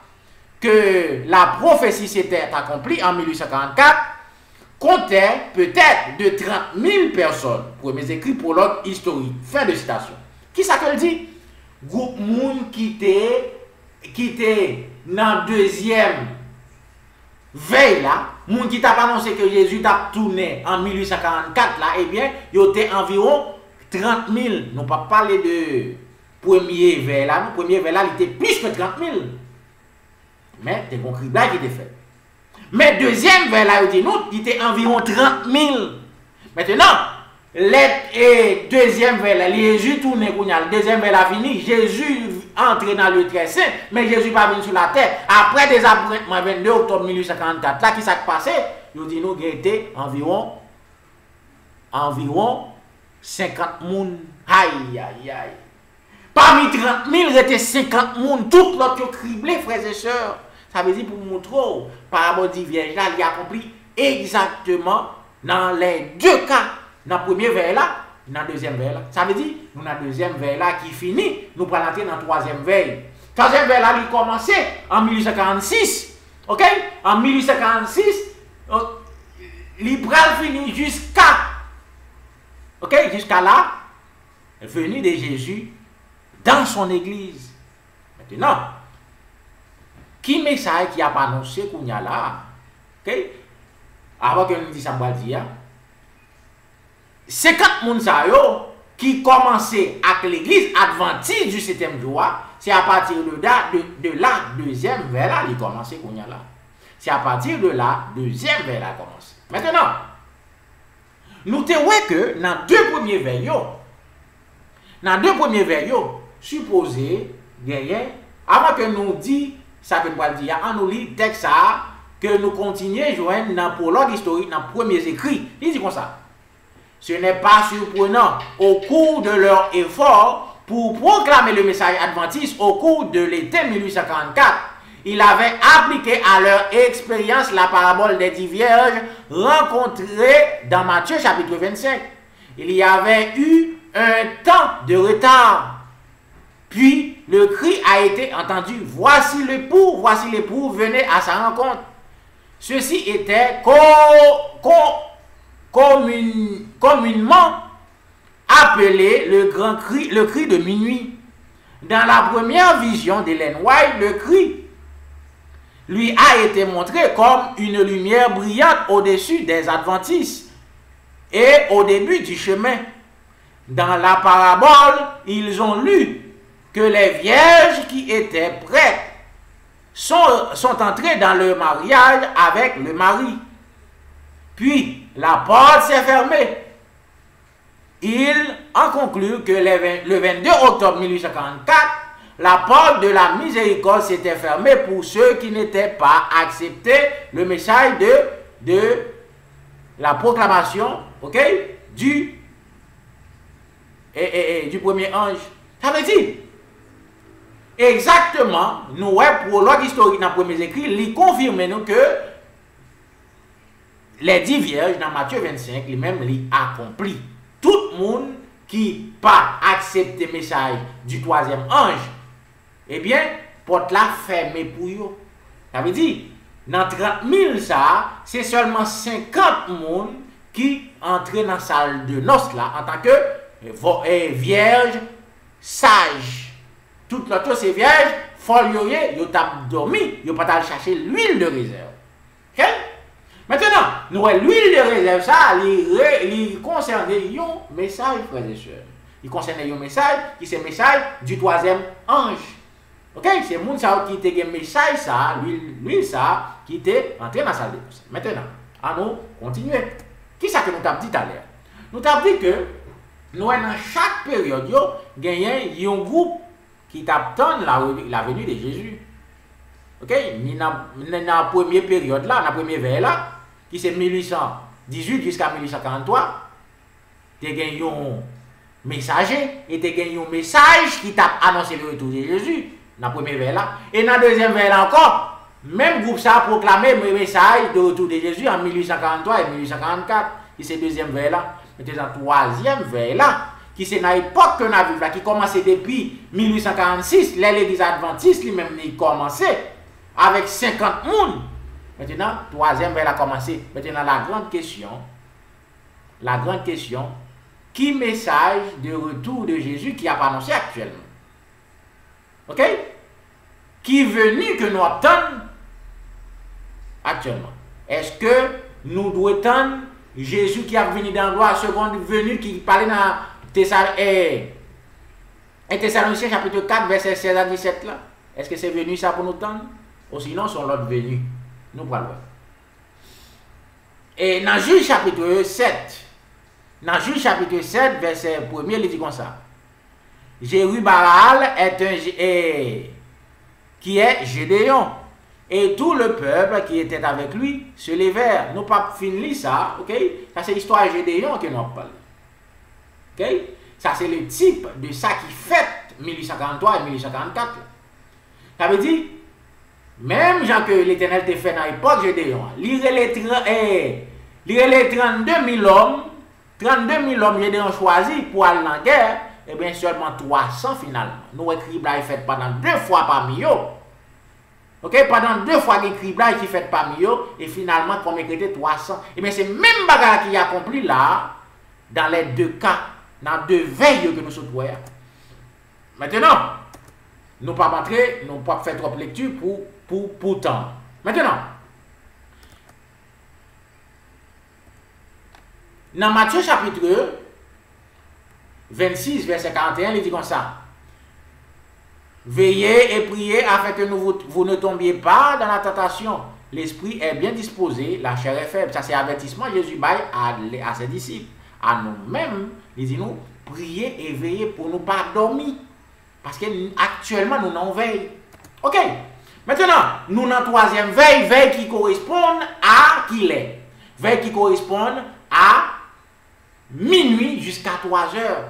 que la prophétie s'était accomplie en 1844 comptait peut-être de 30 000 personnes. Premier écrit, prologue historique. Fin de citation. Qui ça que le dit? Groupe moun qui était dans la deuxième veille là, moun qui t'a annoncé que Jésus t'a tourné en 1844 là, eh bien, il y avait environ 30 000. Nous ne pas parler de premier veille là, le premier veille là, il était plus que 30 000. Mais c'est un criblage qui était fait. Mais deuxième veille là, il était environ 30 000. Maintenant, deuxième veille là, Jésus tourné, le deuxième veille là fini, Jésus entré dans le très saint, mais Jésus pas venu sur la terre. Après des apprêtements 22 octobre 1844, là, qui s'est passé? Il dit nous, il était environ 50 moun. Aïe, aïe, aïe. Parmi 30 000, il était 50 moun. Tout l'autre criblé, frères et sœurs. Ça veut dire pour vous montrer, par rapport du vierge là, il a accompli exactement dans les deux cas. Dans le premier veille là, dans la deuxième veille là. Ça veut dire, nous avons la deuxième veille là qui finit, nous prenons entrer dans la troisième veille. Troisième veille là, il a commencé en 1846. OK? En 1846, il a fini jusqu'à, OK? Jusqu'à là, venu de Jésus dans son église. Maintenant, qui message qui a annoncé qu'on y a là? OK? Avant que nous disions ça, dire 50 personnes qui commençaient avec l'église adventiste du 7e jour, c'est à partir de la deuxième veille là, il commençait qu'on y a là. C'est à partir de la deuxième veille là commence. Maintenant, nous te voyons que dans deux premiers veilles, supposé, avant que nous disions ça que nous allons dire, on nous lit texte ça, que nous continuons à joindre dans le prologue historique, dans les premiers écrits. Il dit comme ça. Ce n'est pas surprenant, au cours de leur effort pour proclamer le message adventiste au cours de l'été 1844, ils avaient appliqué à leur expérience la parabole des 10 vierges rencontrées dans Matthieu chapitre 25. Il y avait eu un temps de retard. Puis le cri a été entendu. Voici l'époux, venez à sa rencontre. Ceci était communément appelé le cri de minuit. Dans la première vision d'Ellen White, le cri lui a été montré comme une lumière brillante au-dessus des adventistes et au début du chemin. Dans la parabole, ils ont lu que les vierges qui étaient prêtes sont entrées dans le mariage avec le mari. Puis, la porte s'est fermée. Il en conclut que le 22 octobre 1844, la porte de la miséricorde s'était fermée pour ceux qui n'étaient pas acceptés le message de la proclamation, OK, du premier ange. Ça veut dire, exactement, nous, prologue historique dans le premier écrit, il confirme nous que les 10 vierges dans Matthieu 25, lui-même, il accompli. Tout le monde qui pas accepté le message du troisième ange, eh bien, porte la fermée pour eux. Ça veut dire, dans 30 000, ça, c'est seulement 50 personnes qui entrent dans la salle de noces là, en tant que vierges sages. Toutes les autres, c'est vierges folio, yo tap dormi, yo pas chercher l'huile de réserve. OK? Maintenant, nous l'huile de réserve ça, il concerne un message frères et sœurs. Il concerne un message qui c'est message du troisième ange. OK, c'est moun ça qui te un message ça, l'huile ça qui était entré dans la salle de conseil. Maintenant, à nous continuer. Qui ça que nous t'avons dit tout à l'heure? Nous t'avons dit que nous dans chaque période gagné un groupe qui t'attend la venue de Jésus. OK, dans la première période là, la première veille là, qui c'est 1818 jusqu'à 1843, tu as gagné un messager et tu as gagné un message qui t'a annoncé le retour de Jésus dans la première veille là. Et dans la deuxième veille là encore, même groupe ça a proclamé le message de retour de Jésus en 1843 et 1844, qui c'est deuxième veille là. Mais dans la troisième veille là, qui c'est dans l'époque que nous vivons là, qui commençait depuis 1846, l'église adventiste lui-même il commençait avec 50 personnes. Maintenant, troisième veille a commencé. Maintenant, la grande question, qui message de retour de Jésus qui a annoncé actuellement? OK? Qui est venu que nous attendons actuellement? Est-ce que nous devons attendre Jésus qui a venu dans la seconde venue qui parlait dans Thessaloniciens chapitre 4, verset 16 à 17 là? Est-ce que c'est venu ça pour nous attendre? Ou sinon, sont l'autre venu. Nous parlons. Et dans Juge chapitre 7, verset 1er, il dit comme ça. Jérubaal qui est Gédéon, et tout le peuple qui était avec lui se levèrent. Nous pas fini ça, ok? Ça c'est l'histoire de Gédéon que nous parlons. Ok? Ça c'est le type de ça qui fête 1843 et 1844. Ça veut dire, même gens que l'Éternel te fait dans l'époque Gédéon, il y a les 32 000 hommes, Gédéon choisi pour aller en guerre, et bien seulement 300 finalement. Nous écrivons fait pendant 2 fois parmi eux. Ok, pendant 2 fois l'écrit qui fait parmi eux, et finalement comme écrit 300. Et bien c'est même bagarre qui est accompli là, dans les 2 cas, dans 2 veilles que nous sommes. Maintenant, nous ne pas rentrer, nous ne pas faire trop de lecture pour temps. Maintenant, dans Matthieu chapitre 26, verset 41, il dit comme ça. Veillez et priez afin que vous ne tombiez pas dans la tentation. L'esprit est bien disposé, la chair est faible. Ça c'est avertissement Jésus baille à ses disciples. À nous-mêmes, il dit nous, priez et veillez pour ne pas dormir. Parce que actuellement, nous n'en veillons. Ok. Maintenant, nous n'en troisième veille, veille qui correspond à qui l'est. Veille qui correspond à minuit jusqu'à 3 heures.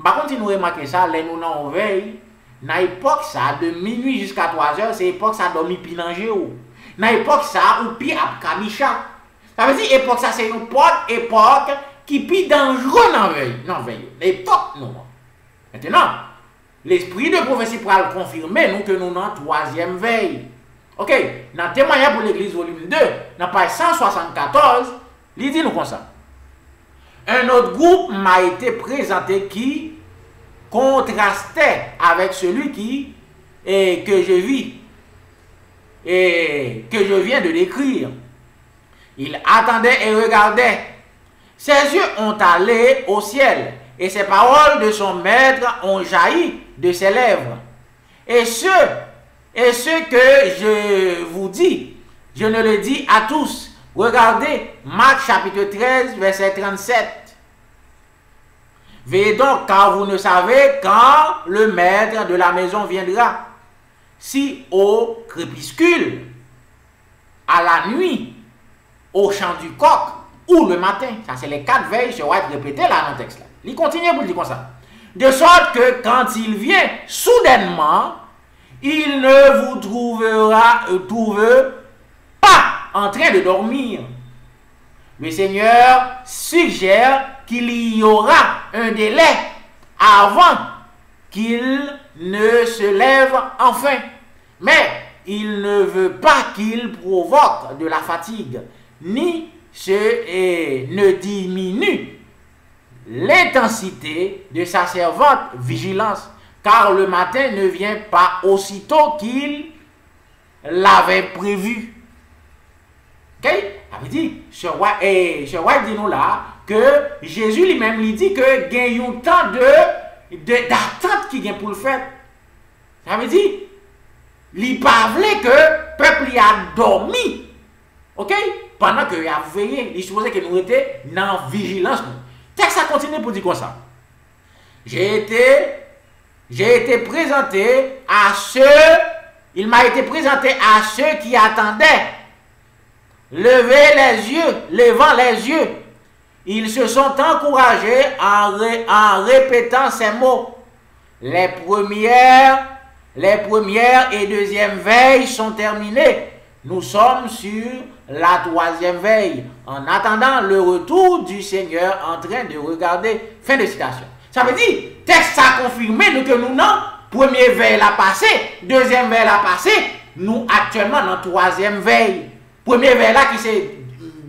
Par contre, si nous remarquons ça, les nous n'en veille, dans l'époque ça, de minuit jusqu'à 3 heures, c'est l'époque ça dormi pilanger ou. Dans l'époque ça, ou pi ap kamicha. Ça veut dire, époque ça, c'est une époque qui pi dangereux dans veille. Non, veille. L'époque, non. Maintenant, l'esprit de prophétie pour le confirmer, nous que nous dans troisième veille. Ok, dans témoignage pour l'église volume 2, dans page 174, il dit nous comme ça. Un autre groupe m'a été présenté qui contrastait avec celui que je vis et que je viens de décrire. Il attendait et regardait. Ses yeux ont allé au ciel et ses paroles de son maître ont jailli de ses lèvres. Et ce que je vous dis, je ne le dis à tous. Regardez Marc chapitre 13, verset 37. Veillez donc, car vous ne savez quand le maître de la maison viendra. Si au crépuscule, à la nuit, au chant du coq, ou le matin. Ça, c'est les 4 veilles, ça va être répété là dans le texte. Là. Il continue pour dire comme ça. De sorte que quand il vient soudainement, il ne vous trouve pas en train de dormir. Le Seigneur suggère qu'il y aura un délai avant qu'il ne se lève enfin. Mais il ne veut pas qu'il provoque de la fatigue, ni ne diminue l'intensité de sa servante vigilance. car le matin ne vient pas aussitôt qu'il l'avait prévu. Ok? Ça veut dire, ce roi dit nous là, que Jésus lui-même lui dit que il y a un temps d'attente qui vient pour le faire. Ça veut dire, il pas voulu que le peuple a dormi. Ok? Pendant que il a veillé, il supposait que nous étions dans vigilance. Texte ça continue pour dire comme ça. J'ai été présenté à ceux, il m'a été présenté à ceux qui attendaient. Levant les yeux. Ils se sont encouragés en répétant ces mots. Les premières et deuxième veilles sont terminées. Nous sommes sur la troisième veille, en attendant le retour du Seigneur en train de regarder. Fin de citation. Ça veut dire, texte ça a confirmé nous, que nous, non, première veille la passé, deuxième veille la passé, nous actuellement dans troisième veille. Première veille là qui c'est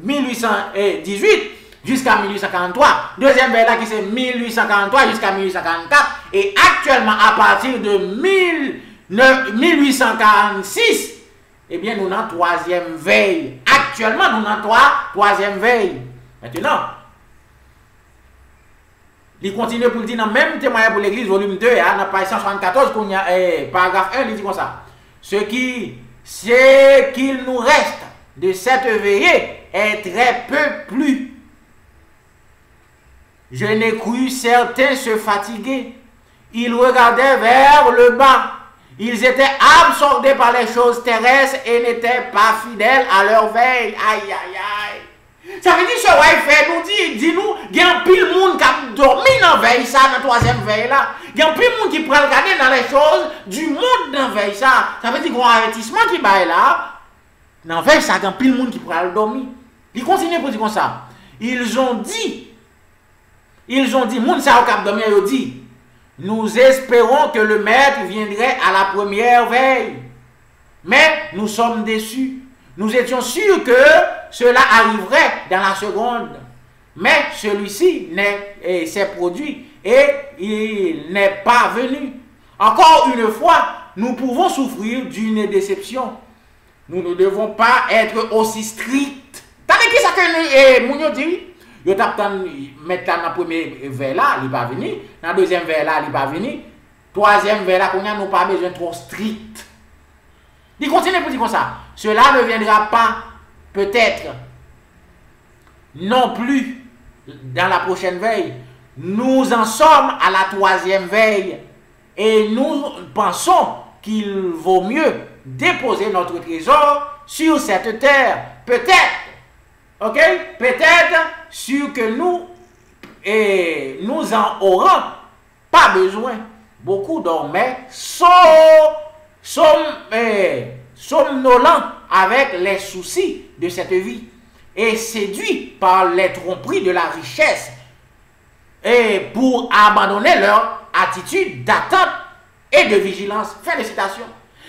1818 jusqu'à 1843. Deuxième veille là qui c'est 1843 jusqu'à 1844. Et actuellement à partir de 1846, eh bien nous dans troisième veille. Actuellement nous dans troisième veille. Maintenant, il continue pour dire dans même témoignage pour l'église volume 2, dans page 174, paragraphe 1, il dit comme ça. Ce qu'il nous reste de cette veillée est très peu plus. Je n'ai cru certains se fatiguer. Ils regardaient vers le bas. Ils étaient absorbés par les choses terrestres et n'étaient pas fidèles à leur veille. Aïe, aïe, aïe. Ça veut dire que ce roi fait nous dit-nous, il y a un pile monde qui a dormi dans la veille, ça, dans la troisième veille là. Il y a un pile monde qui prend regarder dans les choses du monde dans la veille, ça. Ça veut dire qu'il y a un avertissement qui va là. Dans la veille, ça, il y a un pile monde qui prend dormir. Il continue pour dire comme ça. Ils ont dit, monde ça au cap dormir, ils ont dit, nous espérons que le maître viendrait à la première veille. Mais nous sommes déçus. Nous étions sûrs que cela arriverait dans la seconde. Mais celui-ci s'est produit et il n'est pas venu. Encore une fois, nous pouvons souffrir d'une déception. Nous ne devons pas être aussi stricts. T'as dit qui ça que Mounio dit? Yo t'a mettre dans la première veille là, il pas venu. Dans la deuxième veille là, il pas venu. Troisième veille là, qu'on a nous pas besoin trop strict. Il continue pour dire comme ça. Cela ne viendra pas, peut-être, non plus dans la prochaine veille. Nous en sommes à la troisième veille et nous pensons qu'il vaut mieux déposer notre trésor sur cette terre. Peut-être, ok? Peut-être sûr que nous en aurons pas besoin. Beaucoup dormaient somnolents avec les soucis de cette vie et séduits par les tromperies de la richesse et pour abandonner leur attitude d'attente et de vigilance. Fin de citation.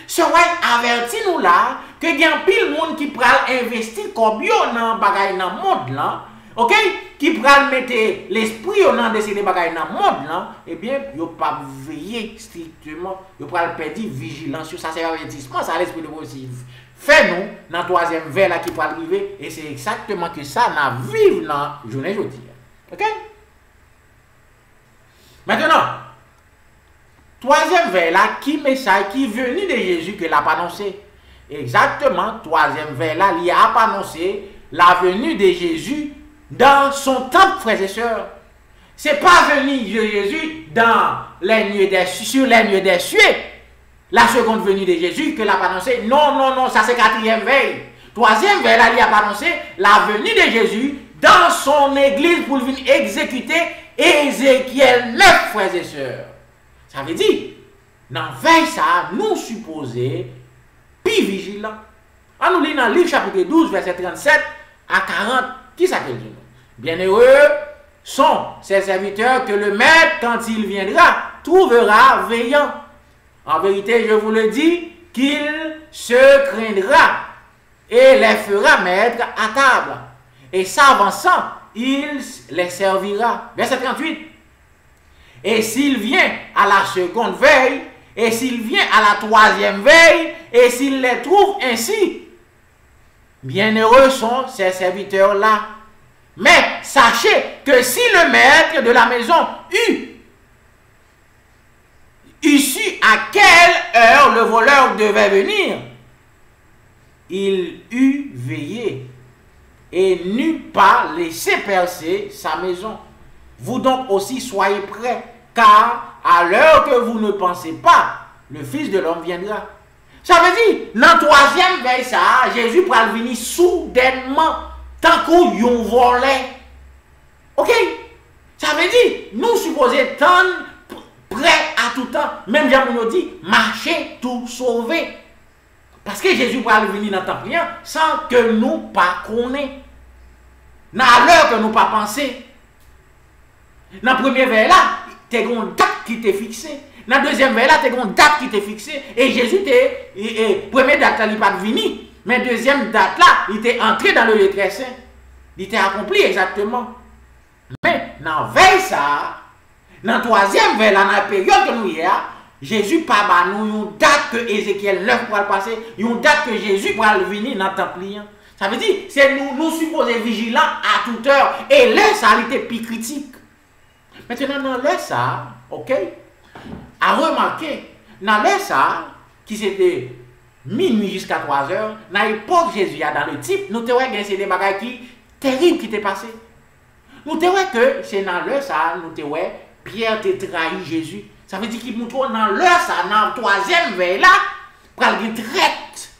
Ce roi avertit nous là que il y a un pile monde qui pral investir comme yo dans bagay dans monde là, OK, qui pral mettre l'esprit dans décider bagay dans monde là, eh bien yo pas veiller strictement, yo pral perdre vigilance. Ça c'est avertissement, ça l'esprit de positif. Fais-nous dans troisième veille là qui pral arriver et c'est exactement que ça n'a vivre dans journée aujourd'hui. OK? Maintenant, troisième veille là, qui message qui venu de Jésus que l'a annoncé. Exactement, troisième veille là, il a annoncé la venue de Jésus dans son temple, frères et sœurs. C'est pas venu de Jésus dans les nuées sur les nuées des cieux. La seconde venue de Jésus que l'a annoncé. Non, non, non, ça c'est quatrième veille. Troisième veille là, il a annoncé la venue de Jésus dans son église pour venir exécuter Ézéchiel 9, frères et sœurs. Ça veut dire, dans veille ça, nous supposons plus vigilants. On nous lit dans le livre chapitre 12, verset 37 à 40. Qui ça que dit? Bienheureux sont ces serviteurs que le maître, quand il viendra, trouvera veillant. En vérité, je vous le dis, qu'il se craindra et les fera mettre à table. Et s'avançant, il les servira. Verset 38. et s'il vient à la seconde veille, et s'il vient à la troisième veille, et s'il les trouve ainsi, bienheureux sont ces serviteurs-là. Mais sachez que si le maître de la maison eût su à quelle heure le voleur devait venir, il eût veillé et n'eût pas laissé percer sa maison. Vous donc aussi soyez prêts, car à l'heure que vous ne pensez pas, le Fils de l'homme viendra. Ça veut dire, dans la troisième veille, ça, Jésus va venir soudainement, tant qu'on volait. Ok? Ça veut dire, nous supposons être prêts à tout temps. Même Jean nous dit, marcher tout sauver. Parce que Jésus va venir dans le temps priant sans que nous pas connaissions. Dans l'heure que nous pas pensé. Dans la première veille là, tu as une date qui t'est fixée. Dans la deuxième veille là, tu as une date qui t'est fixée. Et Jésus, première date là, il n'est pas venu. Mais deuxième date là, il était entré dans le lieu très saint. Il était accompli exactement. Mais dans la veille ça, dans la troisième veille là, dans la période que nous y a, Jésus pas nous une date que Ézéchiel 9 pour le passer, une date que Jésus pour le venir dans le temple. Ça veut dire, c'est nous supposons vigilants à toute heure. Et là, ça a été plus critique. Maintenant, dans l'heure ça, ok, à remarquer, dans l'heure ça, qui c'était minuit jusqu'à 3 heures, dans l'époque Jésus, dans le type, nous avons vu des bagages qui terribles qui étaient passés. Nous avons vu que c'est dans l'heure ça, nous avons vu Pierre a trahi Jésus. Ça veut dire qu'il nous trouve dans l'heure ça, dans la troisième veille là, pour une traite,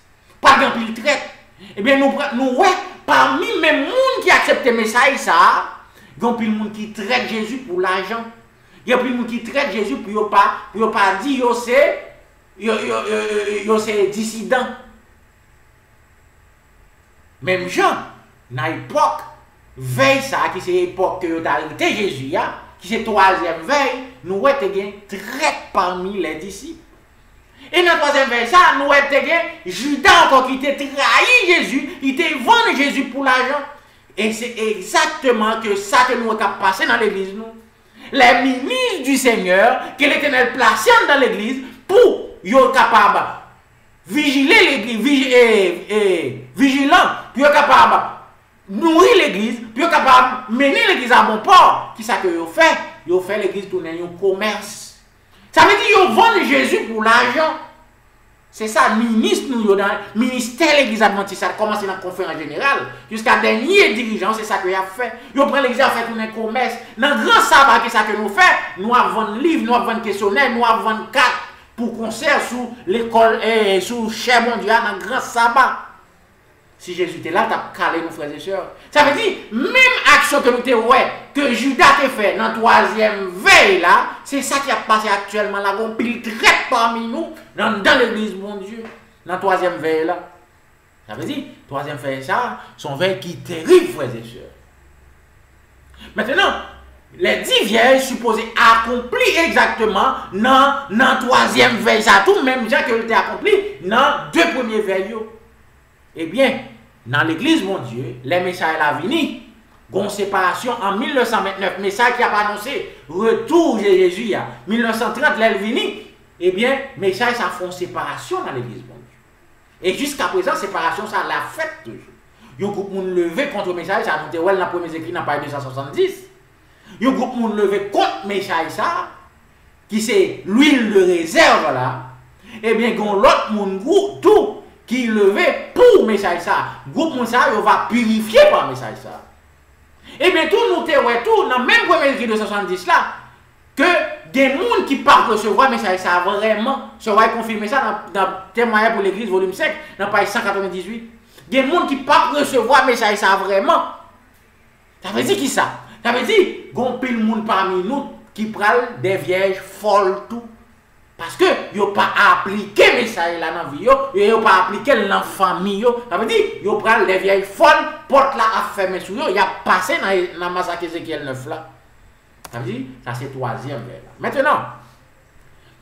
pas une traite. Eh bien, nous ouais, parmi les gens qui acceptent le message ça, il y a plus de gens qui traitent Jésus pour l'argent. Il y a plus de gens qui traitent Jésus pour ne pas dire que c'est dissident. Même gens, dans l'époque, veille ça, qui c'est l'époque que d'arrêter Jésus, qui c'est troisième veille, nous avons traite parmi les disciples. Et dans la troisième veille, ça, nous avons Judas encore qui était trahi Jésus, il était vendu Jésus pour l'argent. Et c'est exactement que ça que nous avons passé dans l'église, nous. Les ministres du Seigneur, que l'Éternel placé dans l'église, pour être capable de vigiler l'église, vigilant, pour être capable de nourrir l'église, pour être capable de mener l'église à bon port. Qui ça que vous fait? Vous fait l'église tourner un commerce. Ça veut dire qu'ils vendent Jésus pour l'argent. C'est ça, ministre, nous, dans le ministère de l'église adventiste, ça a commencé dans la conférence générale, jusqu'à dernier dirigeant, c'est ça qu'il a fait. Ils prennent l'église à faire tourner un commerce. Dans le grand sabbat, c'est ça que nous faisons. Nous avons un livre, nous avons un questionnaire, nous avons 24 pour concert sous l'école, sous Cher Mondial, dans le grand sabbat. Si Jésus était là, tu as calé nos frères et sœurs. Ça veut dire, même action que nous avons que Judas a fait dans la troisième veille là, c'est ça qui a passé actuellement là, on pile traite parmi nous dans l'église, mon Dieu, dans la troisième veille là. Ça veut dire, troisième veille ça, son veille qui est terrible, frères et sœurs. Maintenant, les 10 vieilles supposées accomplir exactement dans la troisième veille ça, tout même gens qui ont été accomplis dans 2 premières veilles. Eh bien, dans l'église, mon Dieu, les messages là venus, une séparation en 1929, message qui a annoncé retour de Jésus, 1930, elle est venue, eh bien, message ça fait une séparation dans l'église, mon Dieu. Et jusqu'à présent, séparation, ça l'a fait toujours. Il y a un groupe de levé contre le message, ça a monté dans le premier écrit dans page 270. Il y a un groupe de levé contre le message, ça, qui c'est l'huile de réserve là. Eh bien, il y a l'autre groupe, tout, qui levé pour message ça. Groupe moun ça, on va purifier par message ça. Et bien tout nous tout dans même premier écrit de 70 là que des gens qui parlent recevoir message ça vraiment, ça va confirmer ça dans témoignage pour l'église volume 5 dans page 198. Des gens qui parlent recevoir message ça vraiment. Ça veut dire qui ça? Ça veut dire gon pile monde parmi nous qui prennent des vierges folles tout. Parce que ils n'ont pas appliqué le message là dans la vie, ils n'ont pas appliqué dans la famille. Ça veut dire qu'ils prennent les vieilles folles, portent là à fermer sur eux, ils ont passé dans le massacre Ézéchiel 9 là. Ça veut dire, ça c'est troisième veille. Maintenant,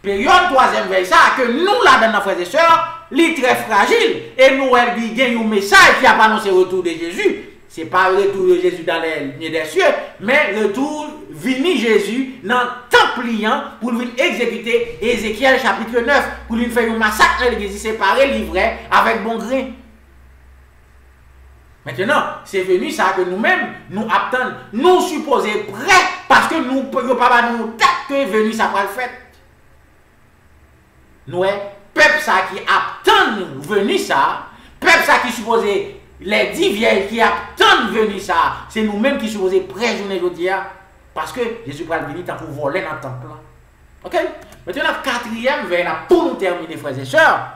période troisième veille, ça que nous là dans nos frères et sœurs, les très fragile, et nous avons un message qui a annoncé le retour de Jésus. c'est pas le retour de Jésus dans les lieux des cieux, mais le retour vini Jésus dans le temps pliant pour lui exécuter Ézéchiel chapitre 9, pour lui faire un massacre dans l'église séparée, livré avec bon gré. Maintenant, c'est venu ça que nous-mêmes, nous attendons, nous supposons prêts, parce que nous ne pouvons pas nous tête que venu ça pour le fait. Nous, peuple ça qui attend venir ça, peuple ça qui supposait les 10 vieilles qui attendent venir ça, c'est nous-mêmes qui supposons prêts journée aujourd'hui, parce que Jésus va venir pour voler dans le temple. Ok? Maintenant, quatrième veille pour nous terminer, frères et sœurs,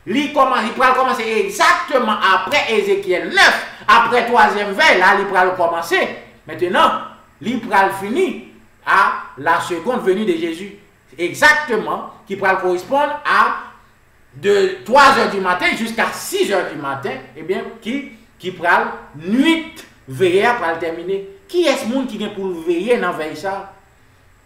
il va commencer exactement après Ézéchiel 9, après troisième veille, là, il va commencer. Maintenant, il va finir à la seconde venue de Jésus. Exactement, qui va correspondre à de 3h du matin jusqu'à 6h du matin, eh bien, qui va nuit veiller pour le terminer. Qui est ce monde qui vient pour veiller dans veille ça?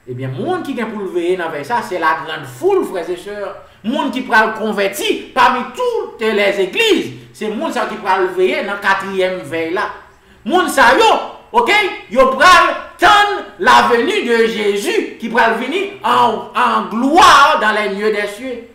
Eh bien, le monde qui vient pour veiller dans veille ça, c'est la grande foule, frères et sœurs. Le monde qui va le convertir parmi toutes les églises, c'est le monde qui va le veiller dans la quatrième veille là. Le monde ça yo, ok? Yo pral tendre la venue de Jésus qui va venir en gloire dans les lieux des cieux.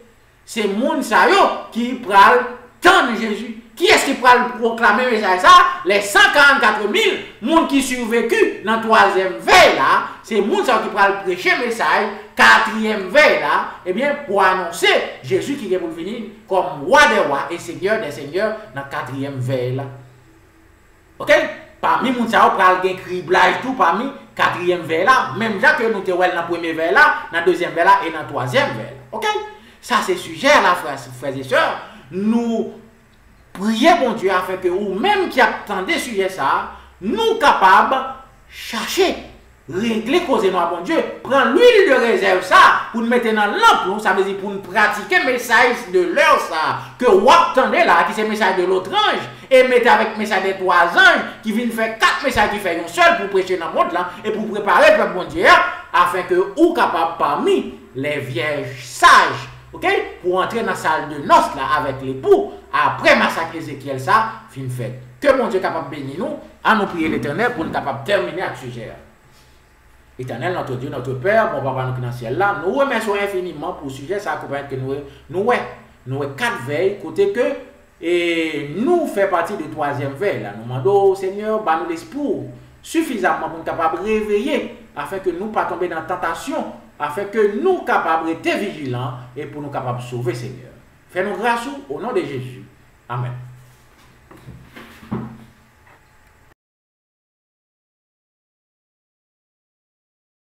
C'est le monde ça yo qui va tendre Jésus. Qui est-ce qui va proclamer le message ça? Les 144 000 monde qui survécu dans la troisième veille là, c'est le monde qui va prêcher le message, quatrième veille là, eh bien pour annoncer Jésus qui est pour venir comme roi des rois et seigneur des seigneurs dans la quatrième veille là. Ok? Parmi les gens qui ont un criblage tout parmi quatrième veille là, même gens que nous avons dans la première veille là, dans la deuxième veille là et dans la troisième veille. Ok? Ça c'est sujet là, frères et sœurs. Nous priez bon Dieu afin que ou même qui attendez sujet ça, nous capables de chercher, régler, causer nous bon Dieu, prendre l'huile de réserve ça, pour nous mettre dans l'ample, ça veut dire pour nous pratiquer le message de l'heure ça, que vous attendez là, qui c'est le message de l'autre ange, et mettez avec le message des 3 anges, qui viennent faire 4 messages qui fait un seul pour prêcher dans le monde là, et pour préparer le peuple bon Dieu, afin que vous capables parmi les vierges sages, ok, pour entrer dans la salle de noces là avec l'époux, après massacre Ézéchiel ça, fin fait. Que mon Dieu est capable de bénir nous, à nous prier l'Éternel pour nous capable de terminer avec ce sujet. Éternel, notre Dieu, notre Père, mon Papa, nous qui dans le ciel là, nous remercions infiniment pour ce sujet, ça accompagne que nous 4 veilles, côté que, et nous fait partie de 3e veille là. Nous demandons au Seigneur, bah nous l'esprit suffisamment pour nous capables de réveiller, afin que nous ne pas tomber dans la tentation, afin que nous capables d'être vigilants et pour nous capables de sauver, Seigneur. Fais-nous grâce au nom de Jésus. Amen.